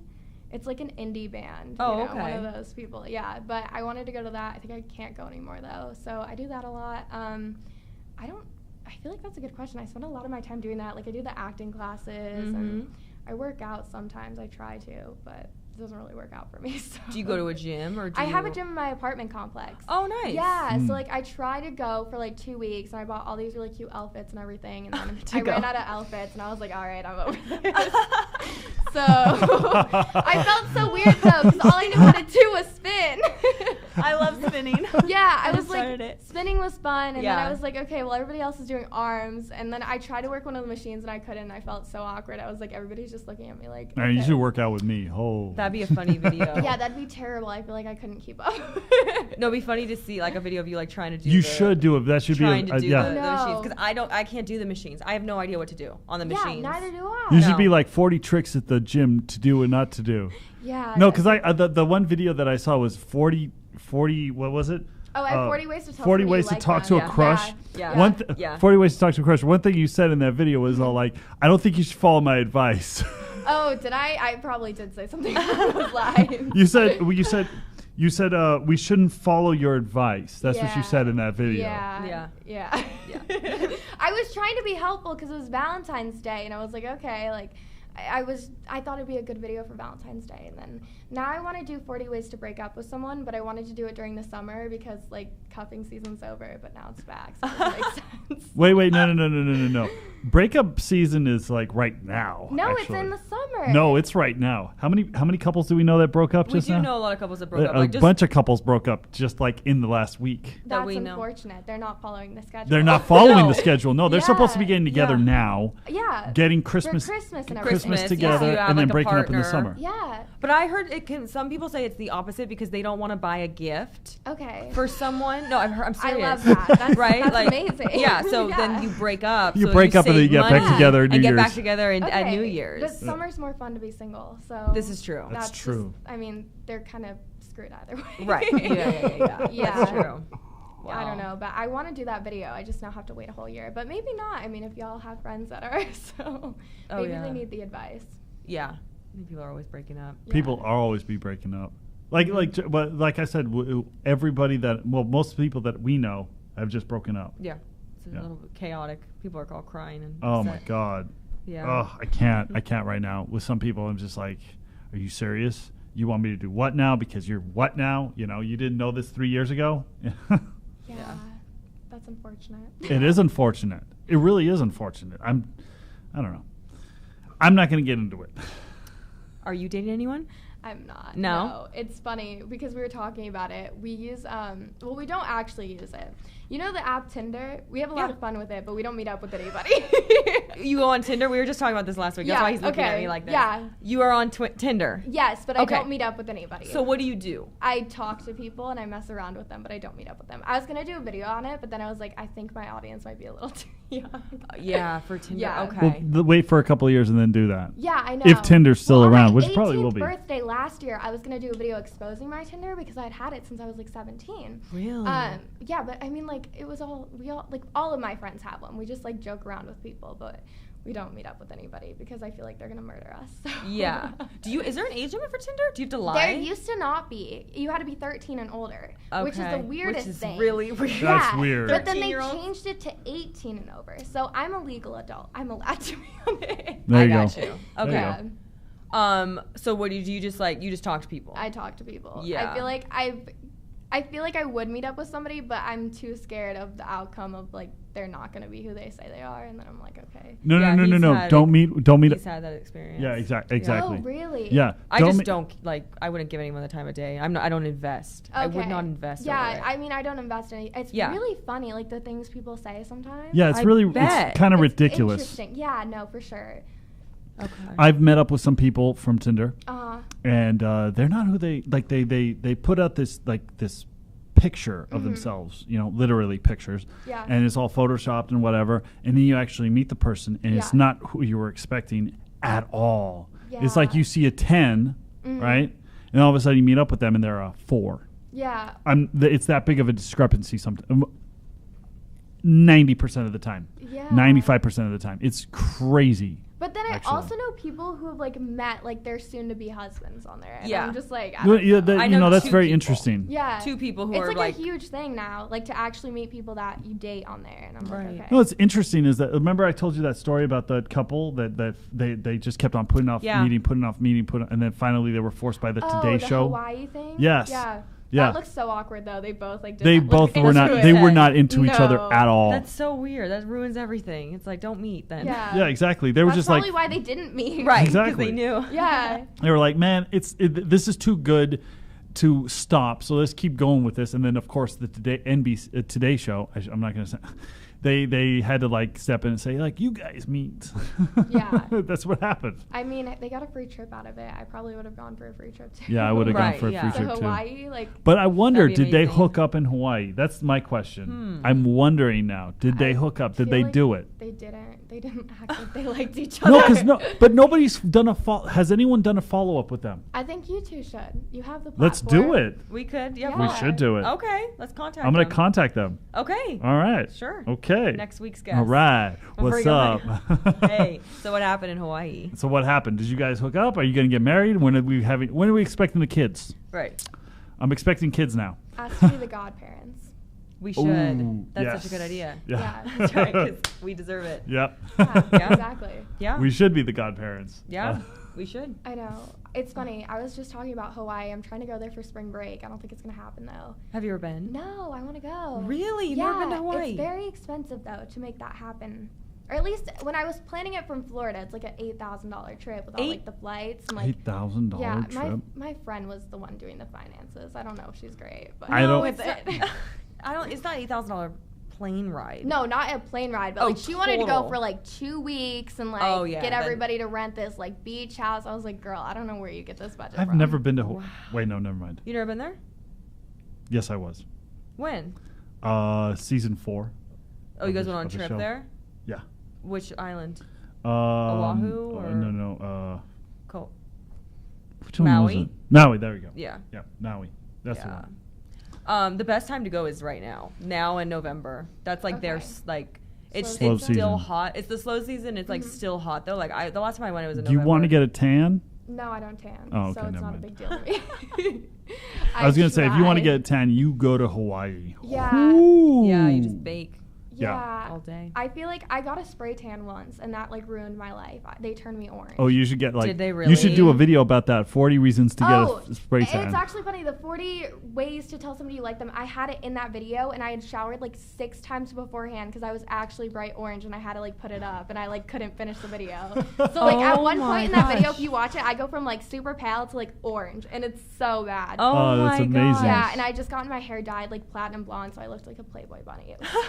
It's like an indie band. Oh, you know, okay. One of those people. Yeah, but I wanted to go to that. I think I can't go anymore though. So I do that a lot. I feel like that's a good question. I spend a lot of my time doing that. Like I do the acting classes and I work out sometimes. I try to, but it doesn't really work out for me. So. Do you go to a gym or do I you... have a gym in my apartment complex. Oh, nice. Yeah, so like I try to go for like 2 weeks and I bought all these really cute outfits and everything and then I ran out of outfits and I was like, all right, I'm over this. So I felt so weird though because all I knew how to do was spin. I love spinning. Yeah, I was started like, it. spinning was fun, and Yeah. then I was like, okay, well, everybody else is doing arms, and then I tried to work one of the machines, and I couldn't, and I felt so awkward. I was like, everybody's just looking at me like, All right, you okay. should work out with me. Oh. That'd be a funny video. Yeah, that'd be terrible. I feel like I couldn't keep up. No, it'd be funny to see like a video of you like trying to do You should do it. That should be trying to do yeah. the No. machines because I can't do the machines. I have no idea what to do on the Yeah, machines. neither do I. You should No. be like 40 tricks at the gym to do and not to do. Yeah. No, because the one video that I saw was 40, what was it? Oh, I have 40 ways to tell 40 someone ways you to like talk them. to a crush. Yeah. 40 ways to talk to a crush. One thing you said in that video was all like, I don't think you should follow my advice. Oh, did I? I probably did say something along those lines. You said we shouldn't follow your advice. That's what you said in that video. Yeah. I was trying to be helpful because it was Valentine's Day, and I was like, okay, like I thought it'd be a good video for Valentine's Day, and then now I want to do 40 ways to break up with someone, but I wanted to do it during the summer because like cuffing season's over, but now it's back, so it doesn't make sense. Wait, no. Breakup season is like right now. No, actually. It's in the summer. No, it's right now. How many couples do we know that broke up just now? We do know a lot of couples that broke up. A bunch of couples broke up just like in the last week. That's we know. Unfortunate. They're not following the schedule. They're not following the schedule. No, they're supposed to be getting together now. Yeah. Getting Christmas and Christmas together, yeah. So and then like breaking up in the summer. Yeah. But I heard some people say it's the opposite because they don't want to buy a gift. Okay. For someone. No, I'm serious. I love that. That's right? That's like, amazing. Yeah. So then you break up. You so break up and then you save get back money together at New and Year's. get back together at New Year's. But summer's more fun to be single. So this is true. That's true. I mean, they're kind of screwed either way. Right. Yeah. That's true. Wow. I don't know, but I want to do that video. I just now have to wait a whole year. But maybe not. I mean, if y'all have friends that are, so maybe they need the advice. Yeah. I think people are always breaking up. People are always be breaking up. But like I said, everybody most people that we know have just broken up. Yeah. It's a little bit chaotic. People are all crying and oh upset. my God. Yeah. Oh, I can't right now. With some people, I'm just like, are you serious? You want me to do what now? Because you're what now? You know, you didn't know this 3 years ago? Yeah. That's unfortunate. It is unfortunate. It really is unfortunate. I don't know. I'm not going to get into it. Are you dating anyone? I'm not. No? It's funny because we were talking about it. We use, we don't actually use it. You know the app Tinder? We have a lot of fun with it, but we don't meet up with anybody. You go on Tinder? We were just talking about this last week. That's why he's looking at me like that. Yeah. You are on Tinder? Yes, but I don't meet up with anybody. So what do you do? I talk to people and I mess around with them, but I don't meet up with them. I was going to do a video on it, but then I was like, I think my audience might be a little too young. Yeah, for Tinder. Yeah. Okay. Well, wait for a couple of years and then do that. Yeah, I know. If Tinder's still around, which probably will On be. my 18th birthday last year, I was going to do a video exposing my Tinder because I'd had it since I was like 17. Really? Yeah, but I mean, like, it was all of my friends have them. We just like joke around with people, but we don't meet up with anybody because I feel like they're gonna murder us. So. Yeah. Is there an age limit for Tinder? Do you have to lie? There used to not be. You had to be 13 and older, which is the weirdest thing. Really weird. That's weird. But then they changed it to 18 and over. So I'm a legal adult. I'm allowed to be on it. There you I got go. you. There Okay. you go. So what do you just you just talk to people? I talk to people. Yeah. I feel like I would meet up with somebody, but I'm too scared of the outcome of like they're not going to be who they say they are, and then I'm like, okay. No. Don't meet. He's had that experience. Yeah, exactly. Oh, really? Yeah. I just don't I wouldn't give anyone the time of day. I don't invest. Okay. I would not invest. Yeah, over it. I mean, I don't invest in it. It's really funny, like the things people say sometimes. Yeah, it's kind of ridiculous. Interesting. Yeah, no, for sure. Okay. I've met up with some people from Tinder, and they're not who they like. They put out this picture of themselves, literally pictures, and it's all photoshopped and whatever. And then you actually meet the person, and it's not who you were expecting at all. Yeah. It's like you see a 10, right, and all of a sudden you meet up with them, and they're a 4. Yeah. It's that big of a discrepancy. 90% of the time. Yeah. 95% of the time. It's crazy. But then I also know people who have like met like their soon-to-be husbands on there. And I'm just like, I know that's very interesting. Yeah, 2 people who it's are like a huge thing now, like to actually meet people that you date on there. And I'm like, okay. No, what's interesting is that remember I told you that story about the couple that they just kept on putting off meeting, and then finally they were forced by the Today Show. Hawaii thing. Yes. Yeah. Yeah. That looks so awkward though. They both like. They both were not. They were not into each other at all. That's so weird. That ruins everything. It's like don't meet then. Yeah. Yeah, exactly. They were just probably like. why they didn't meet. Right. Exactly. Because they knew. Yeah. They were like, man, this is too good to stop. So let's keep going with this. And then of course the Today Show. I'm not going to say. they had to like step in and say like, you guys meet. Yeah. That's what happened. I mean, they got a free trip out of it. I probably would have gone for a free trip too. Yeah, I would have gone Right, for a yeah. free So trip too. Hawaii, like. But I wonder, That'd be did they amazing. hook up in Hawaii? That's my question. I'm wondering now. Did they hook up? Did feel they like do it? They didn't. They didn't act like they liked each other. No, because but nobody's done a has anyone done a follow up with them? I think you two should. You have the platform. Let's do it. We could. Yeah. We Yeah. should do it. Okay. Let's contact I'm gonna them. contact them. Okay. All right. Sure. Okay. Next week's guest. All right. Before What's you go up? on. Hey. So what happened in Hawaii? So what happened? Did you guys hook up? Are you gonna get married? When are we expecting the kids? Right. I'm expecting kids now. Ask to be the godparents. We should. Ooh, That's yes. such a good idea. Yeah. That's right. 'Cause we deserve it. Yep. Yeah, Yeah. exactly. Yeah. We should be the godparents. Yeah. We should. I know. It's funny. I was just talking about Hawaii. I'm trying to go there for spring break. I don't think it's going to happen, though. Have you ever been? No, I want to go. Really? You've yeah, never been to Hawaii? It's very expensive, though, to make that happen. Or at least when I was planning it from Florida, it's like an $8,000 trip with all like the flights and like $8,000 yeah. trip. My friend was the one doing the finances. I don't know if she's great, but I don't- with It's it. not, I don't. It's not $8,000 plane ride. No, not a plane ride, but Oh, like she wanted to go total. for like 2 weeks and like Oh, yeah, get then- everybody to rent this like beach house. I was like, girl, I don't know where you get this budget I've from. never been to Hawaii. Wait, no, never mind. You never been there? Yes, I was. When? Season 4. Oh, you guys Of the- went on a of the trip show. there? Yeah. Which island? Oahu? or- No. Cool. Which one was Maui? it? Maui, there we go. Yeah. Yeah, Maui. That's the Yeah. one. The best time to go is right now. Now in November. That's like their Okay. like. It's Slow it's still season. hot. It's the slow season. It's like still hot though. Like the last time I went, it was in Do you November. want to get a tan? No, I don't tan. Oh, so okay, it's never not mind. a big deal to me. I was going to say, if you want to try. get a tan, you go to Hawaii. Yeah. Ooh. Yeah, you just bake Yeah. all day. I feel like I got a spray tan once, and that like ruined my life. They turned me orange. Oh, you should get like. Did they You should do a really? video about that. 40 reasons to get a spray tan. It's actually funny. The 40 ways to tell somebody you like them. I had it in that video, and I had showered like 6 times beforehand because I was actually bright orange, and I had to like put it up, and I like couldn't finish the video. So like at Oh one my point in that video, gosh. if you watch it, I go from like super pale to like orange, and it's so bad. Oh, that's my amazing. gosh. Yeah, and I just gotten my hair dyed like platinum blonde, so I looked like a Playboy bunny. It was so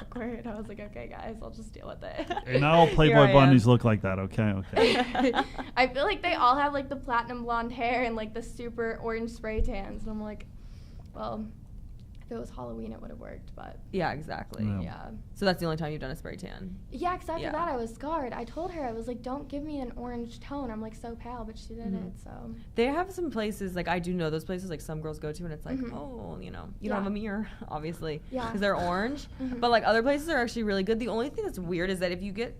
awkward. I was like, okay, guys, I'll just deal with it. And not all Here I Playboy am. bunnies look like that. Okay. I feel like they all have like the platinum blonde hair and like the super orange spray tans, and I'm like, well, if it was Halloween, it would have worked, but Yeah, exactly. Yeah. yeah. So that's the only time you've done a spray tan. Yeah, because after Yeah. that, I was scarred. I told her, I was like, don't give me an orange tone. I'm like so pale, but she did it, so. They have some places, like I do know those places, like some girls go to, and it's like, oh, you know, you don't Yeah. have a mirror, obviously, Yeah. because they're orange. But like other places are actually really good. The only thing that's weird is that if you get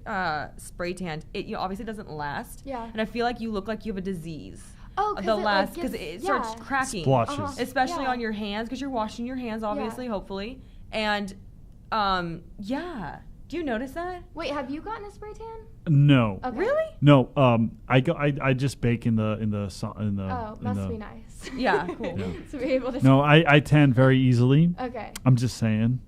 spray tanned, it obviously doesn't last. Yeah. And I feel like you look like you have a disease. Oh, because The it, last, like, because gets- it starts yeah. cracking. Splotches. Especially Yeah. on your hands, because you're washing your hands, obviously, hopefully. And yeah. Do you notice that? Wait, have you gotten a spray tan? No. Okay. Really? No. I just bake in the Oh, must be nice. Yeah, cool. Yeah. To be able to. No, I tan very easily. Okay. I'm just saying.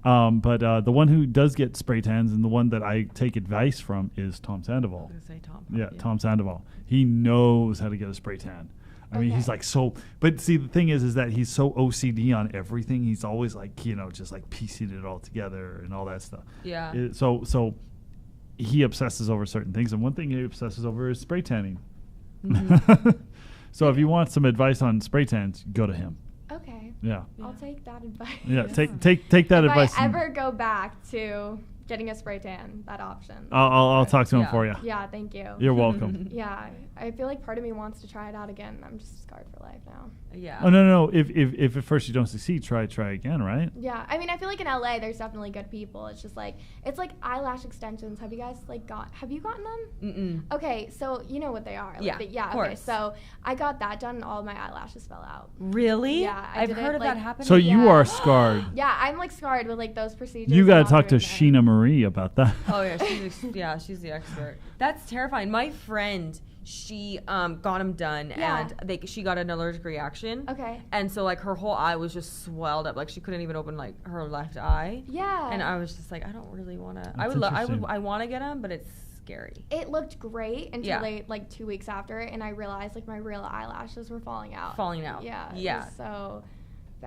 But the one who does get spray tans and the one that I take advice from is Tom Sandoval. I was gonna say Tom. Yeah, Tom Sandoval. He knows how to get a spray tan. I mean, he's Okay. like so. But see, the thing is that he's so OCD on everything. He's always like, just like piecing it all together and all that stuff. Yeah. So he obsesses over certain things, and one thing he obsesses over is spray tanning. So if you want some advice on spray tans, go to him. Okay. Yeah. I'll take that advice. Yeah. Take that If advice. I and ever go back to getting a spray tan, that option. I'll talk to him Yeah. for you. Yeah, thank you. You're welcome. Yeah, I feel like part of me wants to try it out again. I'm just scarred for life now. Yeah. Oh no. If at first you don't succeed, try again, right? Yeah, I mean, I feel like in LA, there's definitely good people. It's just like, it's like eyelash extensions. Have you guys have you gotten them? Mm-mm. Okay, so you know what they are. Yeah, yeah. of Okay, course. so I got that done, and all of my eyelashes fell out. Really? Yeah, I I've did it, heard of like- that happening. So you Yeah. are scarred. Yeah, I'm like scarred with like those procedures. You and got to not talk to doing them. Sheena Marie about that. Oh yeah, she's the expert. That's terrifying. My friend, she got them done, Yeah. and she got an allergic reaction. Okay. And so like her whole eye was just swelled up, like she couldn't even open like her left eye. Yeah. And I was just like, I don't really want to. That's interesting. I want to get them, but it's scary. It looked great until Yeah. like 2 weeks after, and I realized like my real eyelashes were falling out. Falling out. Yeah. It Yeah. was so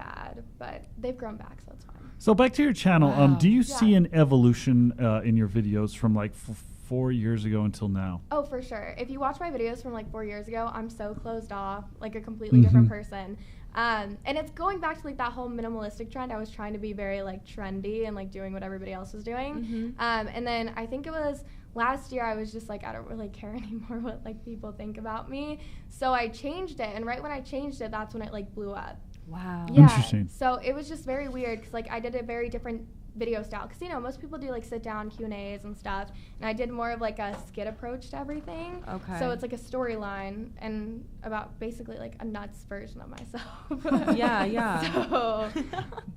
bad, but they've grown back, so it's fine. So back to your channel. Wow. Do you see an evolution in your videos from like 4 years ago until now? Oh, for sure. If you watch my videos from like 4 years ago, I'm so closed off, like a completely different person. And it's going back to like that whole minimalistic trend. I was trying to be very like trendy and like doing what everybody else was doing. And then I think it was last year I was just like, I don't really care anymore what like people think about me. So I changed it. And right when I changed it, that's when it like blew up. Wow. Yeah. Interesting. So it was just very weird because like I did a very different video style because you know most people do like sit down Q&As and stuff, and I did more of like a skit approach to everything. Okay. So it's like a storyline and about basically like a nuts version of myself. Yeah. So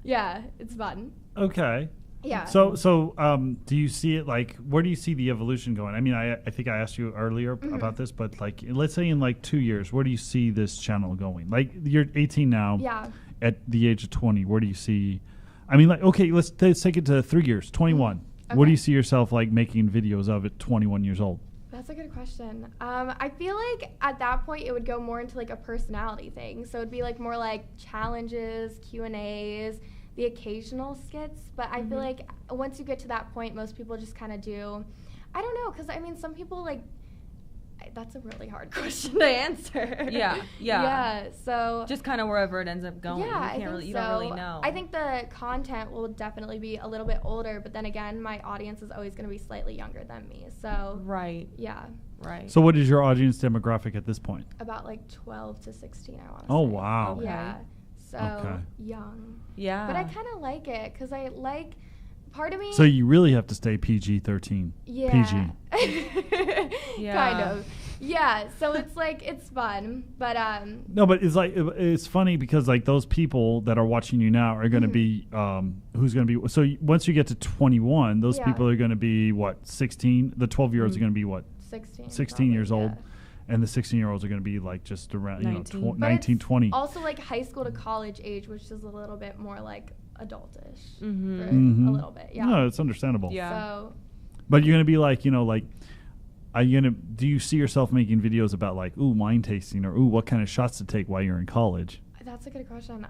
yeah, it's fun. Okay. Yeah. So do you see it like, where do you see the evolution going? I mean, I think I asked you earlier about this, but like, let's say in like 2 years, where do you see this channel going? Like, you're 18 now. Yeah. At the age of 20, where do you see, I mean, like, okay, let's take it to 3 years, 21. Okay. What do you see yourself like making videos of at 21 years old? That's a good question. I feel like at that point it would go more into like a personality thing. So it'd be like more like challenges, Q&As, the occasional skits. But I feel like once you get to that point, most people just kind of do, I don't know, because I mean, some people like, that's a really hard question to answer. Yeah. So just kind of wherever it ends up going. yeah, You don't really know. I think the content will definitely be a little bit older, but then again, my audience is always going to be slightly younger than me. So Right. yeah, So what is your audience demographic at this point? about like 12 to 16, I want to Oh, say. wow. Okay. Yeah. So Okay. young. Yeah. But I kind of like it because I like part of me. So you really have to stay PG-13. yeah. PG. Kind of. Yeah. So it's like it's fun, but No, but it's like, it's funny because like those people that are watching you now are going to be, who's going to be, so once you get to 21, those Yeah. people are going to be what, 16? The 12-year-olds are going to be what, 16. 16 years probably, old? And the 16-year-olds are going to be like just around, 19. But 19, it's 20. Also like high school to college age, which is a little bit more like adultish for Mhm. a little bit. Yeah. No, it's understandable. Yeah. So But you're going to be like, like, are you going to, do you see yourself making videos about like, ooh, wine tasting, or ooh, what kind of shots to take while you're in college? that's a good question.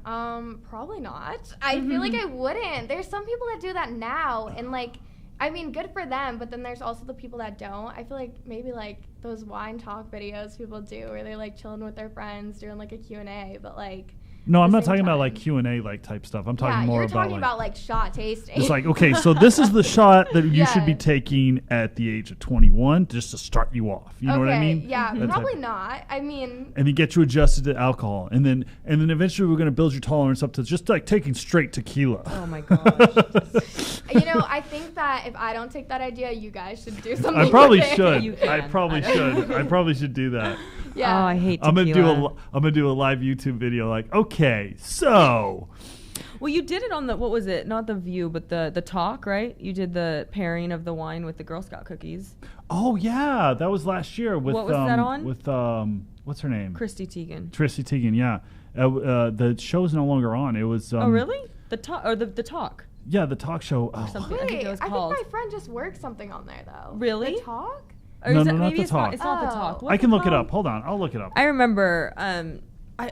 Probably not. I feel like I wouldn't. There's some people that do that now, and like, I mean, good for them, but then there's also the people that don't. I feel like maybe like those wine talk videos people do where they're like chilling with their friends doing like a Q&A, but like No, I'm the not same talking about time. like Q&A like type stuff. I'm talking yeah, more you're talking like, about like shot tasting. it's like, okay, so this is the shot that you should be Yeah. taking at the age of 21 just to start you off. You know what I mean? Yeah, That probably type. not. I mean, And then get you adjusted to alcohol, and then eventually we're going to build your tolerance up to just like taking straight tequila. Oh my gosh. you know, I think that if I don't take that idea, you guys should do something. I probably with it. should. You I can. probably should. I probably should do that. Yeah. Oh, I hate I'm tequila. gonna do a live YouTube video like, okay, so Well, you did it on the, what was it? Not the View, but the Talk, right? You did the pairing of the wine with the Girl Scout cookies. oh yeah, that was last year with What was that on? with what's her name? Christy Teigen. Tracy Teigen, yeah. The show's no longer on. It was Oh, really? The Talk, or the Talk. Yeah, the talk show. Oh. something. I Wait, think it was I called. think my friend just worked something on there though. Really? The talk? Or No, is no, it, not maybe The it's not. Talk. It's not the Oh. Talk. What's I can look it called? up. Hold on, I'll look it up. I remember.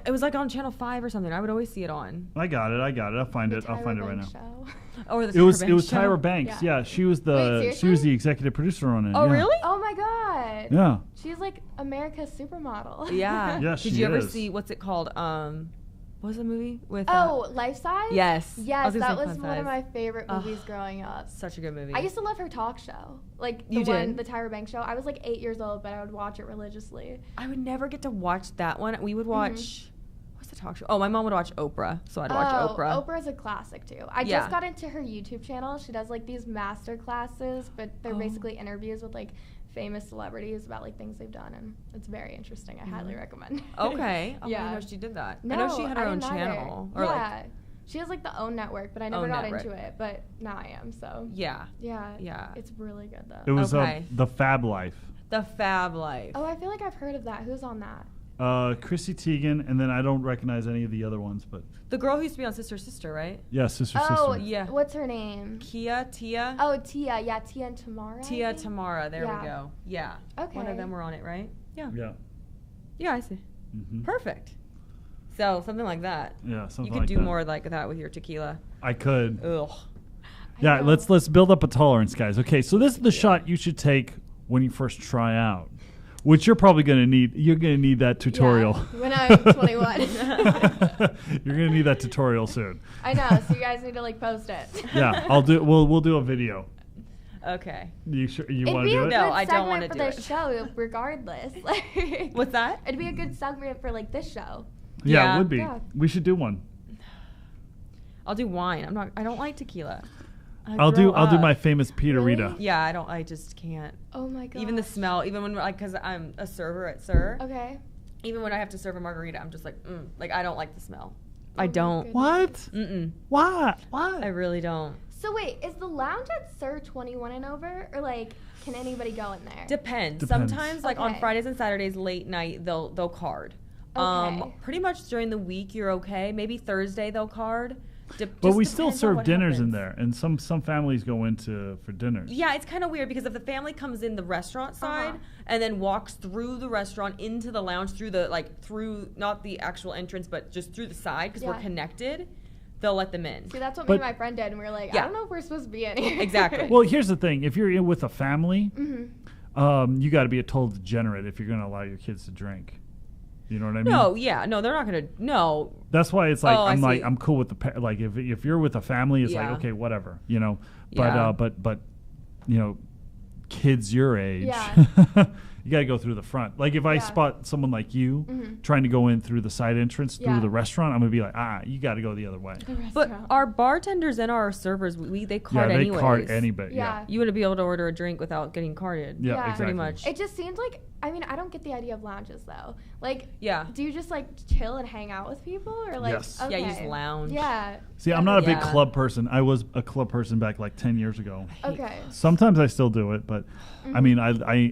It was like on Channel 5 or something. I would always see it on. I got it. I'll find it. The I'll find it Tyra right now. Banks show. Or the It was Banks show? Tyra Banks. Yeah. Yeah, she was Wait, she was the executive producer on it. Oh, yeah. really? Oh my god. Yeah. She's like America's supermodel. Yeah. Yes, Did she you ever is. see what's it called? What was the movie with? Oh, Life Size? Yes. I Yes, gonna that say was Fun one of Size. my favorite movies growing up. Such a good movie. I used to love her talk show. Like You did? the Tyra Banks show. I was like 8 years old, but I would watch it religiously. I would never get to watch that one. We would Mm-hmm. watch. What's the talk show? Oh, my mom would watch Oprah, so I'd watch Oprah. Oprah's a classic too. I Yeah. just got into her YouTube channel. She does like these master classes, but they're basically interviews with like famous celebrities about like things they've done, and it's very interesting. I highly recommend. Okay. Oh, I Yeah. didn't know she did that. No, I know she had her own didn't either. channel. Or yeah, she has like the own network, but I never Own got network. into it. But now I am. So Yeah. yeah, Yeah. it's really good though. It was Okay. The Fab Life. The Fab Life. Oh, I feel like I've heard of that. Who's on that? Chrissy Teigen, and then I don't recognize any of the other ones, but The girl who used to be on Sister Sister, right? yeah, Sister. Yeah. What's her name? Tia. Oh, Tia. Yeah, Tia and Tamara. I Tia think? Tamara. There Yeah. we go. Yeah. One Okay. of them were on it, right? Yeah. Yeah. Yeah, I see. Mhm. Perfect. So something like that. Yeah, something you could like do that. more like that with your tequila. I could. Ugh. Yeah, let's build up a tolerance, guys. Okay, so this is the shot you should take when you first try out, which you're probably going to need. You're going to need that tutorial. Yeah, when I'm 21. You're going to need that tutorial soon. I know, so you guys need to like post it. Yeah, I'll do. We'll do a video. Okay. You sure you It'd want to be do a it? good No, I don't wanna segment for do this it. show, regardless. Like, What's that? it'd be a good segment for like this show. Yeah, Yeah. it would be. Yeah. We should do one. I'll do wine. I don't like tequila. I'll do up. my famous Peter Really? Rita. Yeah, I just can't. Oh my god. Even the smell, even when like, cause I'm a server at Sir. Okay. Even when I have to serve a margarita, I'm just like, like I don't like the smell. I my don't. goodness. What? Mm-mm. Why? Why? I really don't. So wait, is the lounge at Sir 21 and over, or like can anybody go in there? Depends. Depends. Sometimes, like on Okay. Fridays and Saturdays, late night, they'll card. Okay. Pretty much during the week, you're okay. Maybe Thursday they'll card. But Just we still depends on serve what dinners in happens. there, and some families go into for dinners. Yeah, it's kind of weird because if the family comes in the restaurant side and then walks through the restaurant into the lounge through not the actual entrance, but just through the side because we're Yeah. connected, they'll let them in. See, that's what But- me and my friend did, and we were like, Yeah. I don't know if we're supposed to be in here. Exactly. Well, here's the thing: if you're in with a family, Mm-hmm. you got to be a total degenerate if you're going to allow your kids to drink. You know what I mean? No, yeah, no, they're not gonna. No, That's why it's like Oh, I see. I'm cool with the like if you're with a family, it's Yeah. like okay, whatever, you know. But Yeah. but you know, kids your age, Yeah. you got to go through the front. Like if I Yeah. spot someone like you Mhm. trying to go in through the side entrance through Yeah. the restaurant, I'm gonna be like, you got to go the other way. The but restaurant. our bartenders and our servers, they card yeah, they anyways. card anybody. Yeah. You wouldn't be able to order a drink without getting carded. Yeah, Yeah. exactly. Pretty much. It just seems like, I mean, I don't get the idea of lounges though. Like, Yeah. do you just like chill and hang out with people, or like? Yes. Yeah, you Okay. just lounge. Yeah. See, I'm not a big Yeah. club person. I was a club person back like 10 years ago. Okay. Sometimes I still do it, but Mm-hmm. I mean,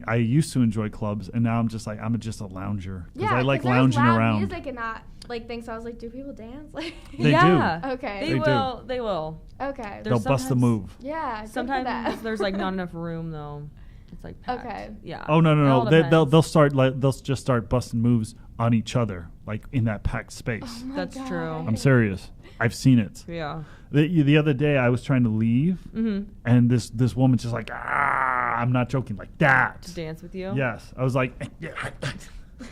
I used to enjoy clubs, and now I'm just a lounger because Yeah, I like 'cause there's lounging loud around. music and not like things. So I was like, do people dance? Like, They yeah. do. okay. They They do. will. They will. Okay. They'll bust the sometimes- move. Yeah. good for Sometimes them. there's like not enough room though. It's like packed. Okay. Yeah. Oh no It all no! They'll depends. start like they'll just start busting moves on each other like in that packed space. Oh my That's God. true. I'm serious. I've seen it. Yeah. The other day I was trying to leave, Mm-hmm. and this woman just like I'm not joking like that. To dance with you. Yes, I was like,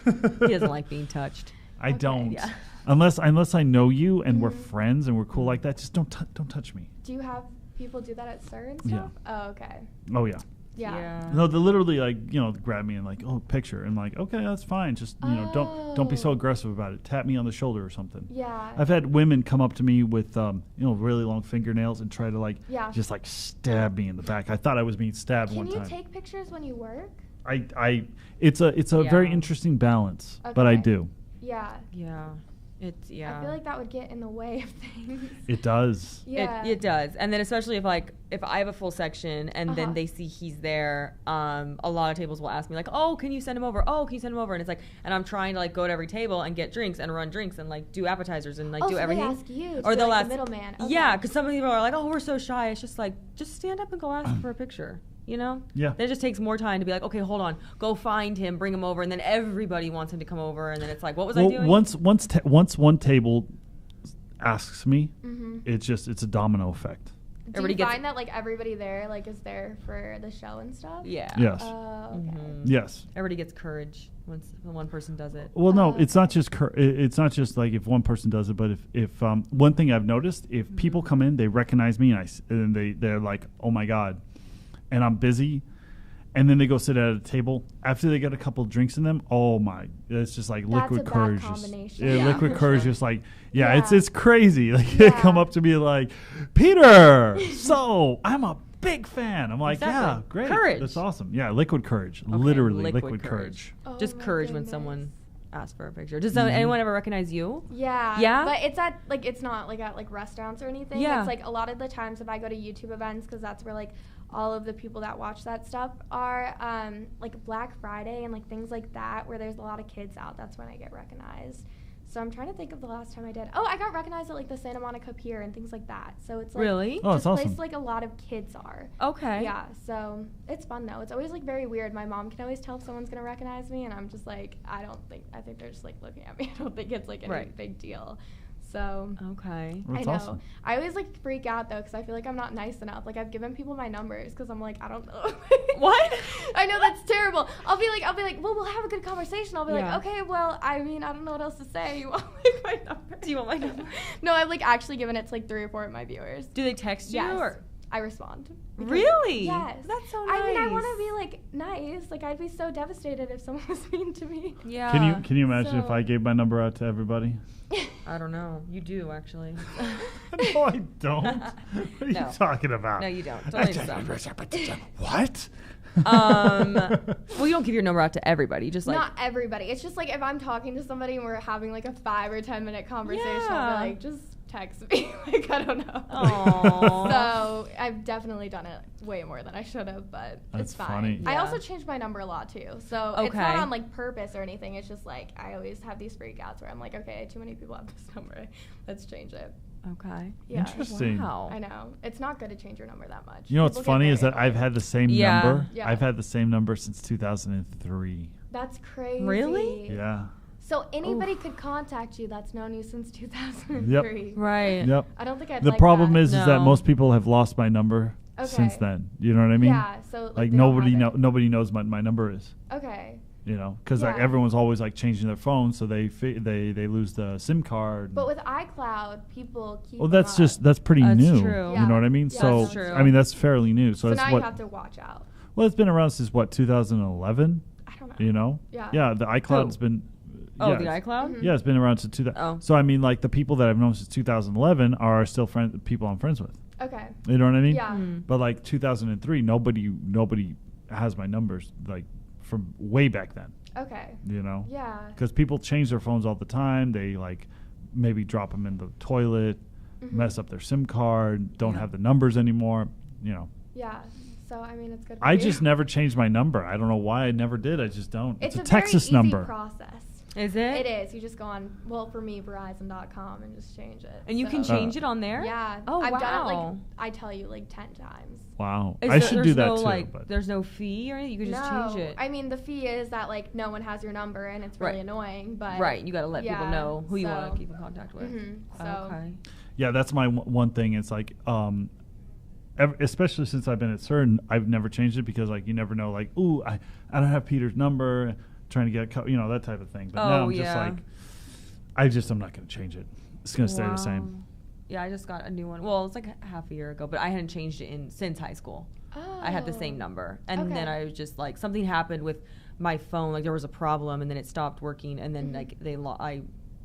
He doesn't like being touched. I don't. Yeah. Unless I know you and we're Mhm. friends and we're cool like that, just don't touch me. Do you have people do that at Sir and Yeah. stuff? Oh, okay. Oh yeah. Yeah. No, they literally like grab me and like picture and like okay that's fine. Just don't be so Oh. aggressive about it. Tap me on the shoulder or something. Yeah. I've had women come up to me with really long fingernails and try to like Yeah. just like stab me in the back. I thought I was being stabbed Can one you time. take pictures when you work? It's a very Yeah. interesting balance, but I Okay. do. Yeah. Yeah. It's yeah. I feel like that would get in the way of things. It does. Yeah. It does, and then especially if I have a full section and Uh-huh. then they see he's there, a lot of tables will ask me like, oh, can you send him over? Oh, can you send him over? And it's like, and I'm trying to like go to every table and get drinks and run drinks and like do appetizers and like Oh, do so everything. they ask you to or be, they'll like, ask the middleman. Yeah, Okay. because some people are like, oh, we're so shy. It's just like just stand up and go ask for a picture. You know? Yeah. Then it just takes more time to be like, okay, hold on, go find him, bring him over, and then everybody wants him to come over, and then it's like, what was I doing? once one table asks me, Mhm. it's a domino effect. Do Everybody you gets- find that like everybody there like is there for the show and stuff? Yeah. Yes. Oh, okay. Mhm. Yes. Everybody gets courage once one person does it. Well, no, Oh, it's not just it's not just like if one person does it, but if one thing I've noticed, if people come in, they recognize me and they're like, oh my god, and I'm busy, and then they go sit at a table after they get a couple of drinks in them. Oh my, it's just like That's liquid a bad courage. Just, combination. yeah, Yeah, liquid for courage sure. is like Yeah. it's crazy. Like they Yeah. come up to me like, Peter, so I'm a big fan. I'm like, Exactly. yeah, great, Courage. that's awesome. Yeah, liquid courage, Okay, literally liquid courage. Oh Just my courage when goodness. someone asks for a picture. Does Mm-hmm. anyone ever recognize you? Yeah. Yeah? But it's at like it's not like at like restaurants or anything. Yeah. It's like a lot of the times if I go to YouTube events because that's where like all of the people that watch that stuff are like Black Friday and like things like that where there's a lot of kids out. That's when I get recognized. So I'm trying to think of the last time I did. Oh, I got recognized at like the Santa Monica Pier and things like that. So it's like really? Oh, that's this place awesome. like a lot of kids are. Okay. Yeah, so it's fun though. It's always like very weird. My mom can always tell if someone's gonna recognize me, and I'm just like, I think they're just like looking at me. I don't think it's like any big deal. So okay, That's I know. awesome. I always like freak out though because I feel like I'm not nice enough. Like I've given people my numbers because I'm like, I don't know. What? I know that's terrible. I'll be like, well, we'll have a good conversation. I'll be Yeah. like, okay, well, I mean, I don't know what else to say. You want like my number? Do you want my number? No, I've like actually given it to like 3 or 4 of my viewers. Do they text you? Yes. Or? I respond. Because- Really? Yes. That's so nice. I mean, I want to be like nice. Like I'd be so devastated if someone was mean to me. Yeah. Can you imagine if So- I gave my number out to everybody? I don't know. You do actually. No, I don't. What are No. you talking about? No, you don't. Don't even What? Well, you don't give your number out to everybody. Just like Not everybody. It's just like if I'm talking to somebody and we're having like a 5 or 10 minute conversation, Yeah. I'll be like, just text me. Like I don't know. Aww. So I've definitely done it way more than I should have, but That's it's fine. funny. I Yeah. also changed my number a lot too. So it's Okay. not on like purpose or anything. It's just like I always have these freakouts where I'm like, okay, too many people have this number. Let's change it. okay. Yeah. Interesting. Wow. I know. It's not good to change your number that much. You know what's People get funny is very that I've annoyed. had the same Yeah. number. Yeah. I've had the same number since 2003. That's crazy. Really? Yeah. So anybody could contact you that's known you since 2003. Right. Yep. I don't think I'd The like problem that. is that No. most people have lost my number since Okay. then. You know what I mean? Yeah, so Like they don't have it. nobody knows what my number is. Okay. You know, because Yeah. everyone's always like changing their phone, so they lose the SIM card. But with iCloud, people keep well, them that's pretty That's new. true. You Yeah. know what I mean? Yeah, So that's true. I mean that's fairly new. So, So it's now what you have to watch out. well, it's been around since what 2011. I don't know. You know? Yeah. Yeah, the iCloud's Who? been. Oh, yeah, the it's- iCloud? Yeah, it's been around since 2000. Oh. So I mean, like the people that I've known since 2011 are still people I'm friends with. Okay. You know what I mean? Yeah. But like 2003, nobody has my numbers like from way back then. Okay. You know? Yeah. Because people change their phones all the time. They like maybe drop them in the toilet, mess up their SIM card, don't Yeah. have the numbers anymore. You know. Yeah. So I mean, it's good. For I you. just never changed my number. I don't know why I never did. I just don't. It's a a Texas very easy number. process. Is it? It is. You just go on. Well, for me, Verizon.com and just change it. And you can So- change it on there? Yeah. Oh, I've wow. done it like I tell you like 10 times. Wow. Is I there- should there's do that no, too. Like, but there's no fee or anything? You could just change it. I mean, the fee is that like no one has your number and it's really Right. annoying. But Right. You got to let people yeah, know who you want so- to keep in contact with. So Okay. yeah, that's my one thing. It's like, especially since I've been at CERN, I've never changed it because like you never know. Like, ooh, I don't have Peter's number. Trying to get that type of thing. But now I'm just like, I'm not going to change it. It's going to stay the same. Yeah, I just got a new one. Well, it's like half a year ago, but I hadn't changed it since high school. I had the same number, and then I was just like something happened with my phone. Like there was a problem, and then it stopped working, and then like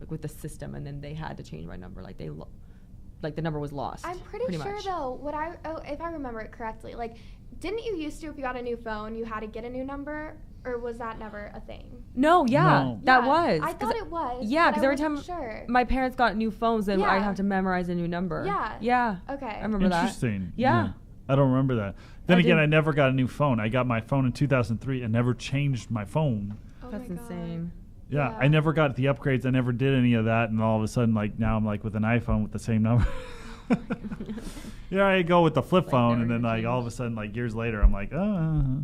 with the system, and then they had to change my number. Like like the number was lost. I'm pretty sure much. though, if I remember it correctly, like didn't you used to, if you got a new phone, you had to get a new number, or was that never a thing? No, yeah, No. that Yeah, was. I thought it was. Yeah, but because I every wasn't time sure. my parents got new phones, then Yeah. I'd have to memorize a new number. Yeah. Yeah. Okay. I remember that. Interesting. Yeah. I don't remember that. Then I again, do. I never got a new phone. I got my phone in 2003 and never changed my phone. Oh That's my God. insane. Yeah, Yeah. I never got the upgrades. I never did any of that. And all of a sudden, like now I'm like with an iPhone with the same number. Yeah, I go with the flip Like, phone, never and then gonna like all of a change. sudden, like years later, I'm like, no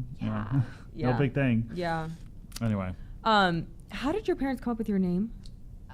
Yeah. big thing. Yeah. Anyway, How did your parents come up with your name?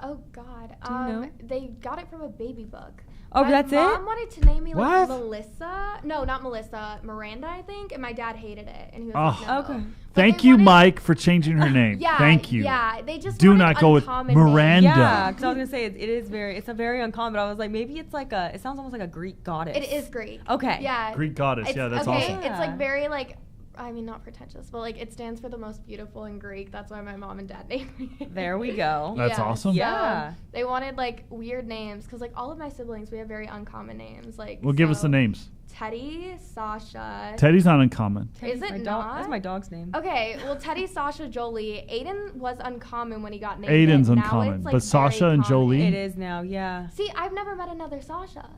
Oh God. Do you know? They got it from a baby book. Oh, my that's it? mom wanted to name me like What? Melissa. No, not Melissa. Miranda, I think. And my dad hated it, and he was Oh. like, no. Okay. But thank they you, wanted- Mike, for changing her name. Yeah. Thank you. Yeah. They just Do wanted not go with uncommon names. Miranda. Yeah, because I was gonna say it's a very uncommon. But I was like, maybe it's like it sounds almost like a Greek goddess. It is Greek. Okay. Yeah. Greek goddess. It's, Yeah, that's okay, awesome. It's like very like, I mean, not pretentious, but like it stands for the most beautiful in Greek. That's why my mom and dad named me. There we go. That's Yeah. awesome. Yeah. They wanted like weird names because like all of my siblings, we have very uncommon names. Like, Well, give us the so, names. Teddy, Sasha. Teddy's not uncommon. Is it my not? That's my dog's name. Okay, well, Teddy, Sasha, Jolie. Aiden was uncommon when he got named. Aiden's Now uncommon, it's, like, but Sasha very and common. Jolie? It is now. Yeah. See, I've never met another Sasha.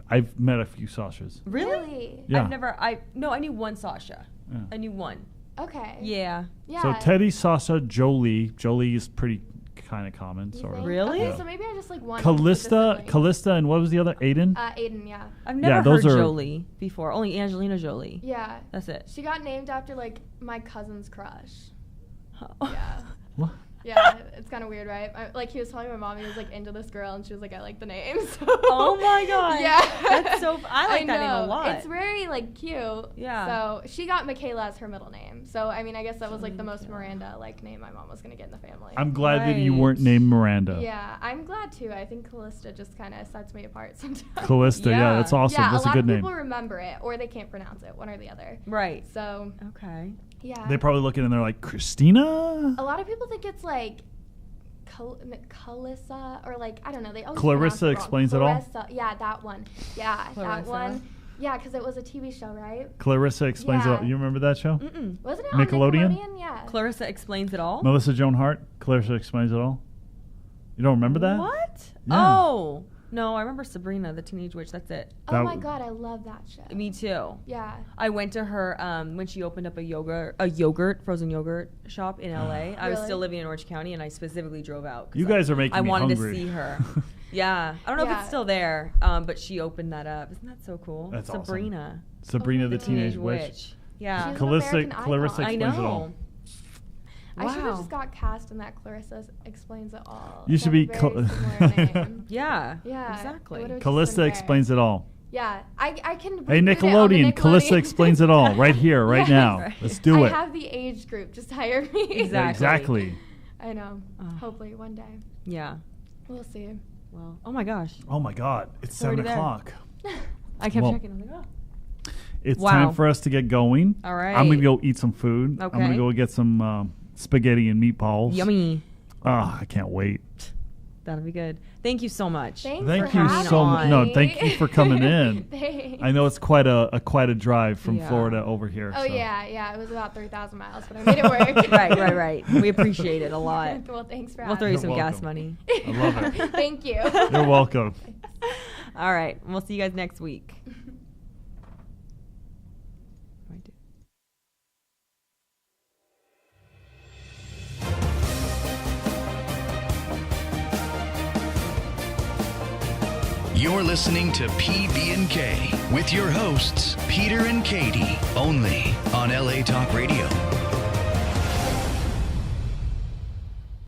I've met a few Sashas. Really? Yeah. I knew one Sasha. Yeah. I knew one. Okay. Yeah. Yeah. So Teddy, Sasha, Jolie. Jolie is pretty kind of common, sort of. Really? Okay, so maybe I just like one. Kalista, and what was the other? Aiden? Aiden, yeah. I've never heard Jolie before. Only Angelina Jolie. Yeah. That's it. She got named after like my cousin's crush. Oh. Yeah. What? Yeah, it's kind of weird, right? Like he was telling my mom he was like into this girl, and she was like, I like the name. So. Oh my god. Yeah. That's so. I like that name a lot. It's very like cute. Yeah. So she got Michaela as her middle name. So I mean, I guess that was like the most Miranda like name my mom was gonna get in the family. I'm glad that you weren't named Miranda. Yeah, I'm glad too. I think Kalista just kind of sets me apart sometimes. Kalista, yeah, that's awesome. Yeah, that's a good name. a lot of people remember it, or they can't pronounce it, one or the other. Right. So. Okay. Yeah. They probably look at it and they're like, Christina? A lot of people think it's like Kalissa, or like, I don't know. They always Clarissa Explains It All? Yeah, that one. Yeah, Clarissa. that one. Yeah, because it was a TV show, right? Clarissa Explains It All. You remember that show? Mm-mm. Wasn't it Nickelodeon? on Nickelodeon? Yeah. Clarissa Explains It All? Melissa Joan Hart? Clarissa Explains It All? You don't remember that? What? Yeah. Oh. No, I remember Sabrina, the Teenage Witch. That's it. Oh my god, I love that show. Me too. Yeah. I went to her when she opened up a frozen yogurt shop in LA. I was still living in Orange County, and I specifically drove out. You guys are making me hungry. I wanted to see her. Yeah. I don't know if it's still there, but she opened that up. Isn't that so cool? That's Sabrina. Awesome. Sabrina the Teenage Witch. Yeah. Clarissa I Explains know. It All. I should have just got cast in that Clarissa Explains It All. You should be Yeah. Yeah. Exactly. Kalista Explains It All. Yeah. I can. Hey, Nickelodeon. Kalista Explains It All. Right here, right now. Right. Let's do it. I have the age group. Just hire me. Exactly. I know. Hopefully one day. Yeah. We'll see. Well, oh my gosh. Oh my God. It's 7 o'clock. I kept checking. I'm like, oh. It's time for us to get going. All right. I'm going to go eat some food. Okay. I'm going to go get some spaghetti and meatballs. Yummy. Oh, I can't wait. That'll be good. Thank you so much. Thank you so much. No, thank you for coming in. Thanks. I know it's quite a drive from Florida over here. Oh, so. yeah. It was about 3,000 miles, but I made it work. Right. We appreciate it a lot. Well, thanks for We'll throw you some gas money. I love it. Thank you. You're welcome. All right. We'll see you guys next week. You're listening to PB&K with your hosts, Peter and Katie, only on LA Talk Radio.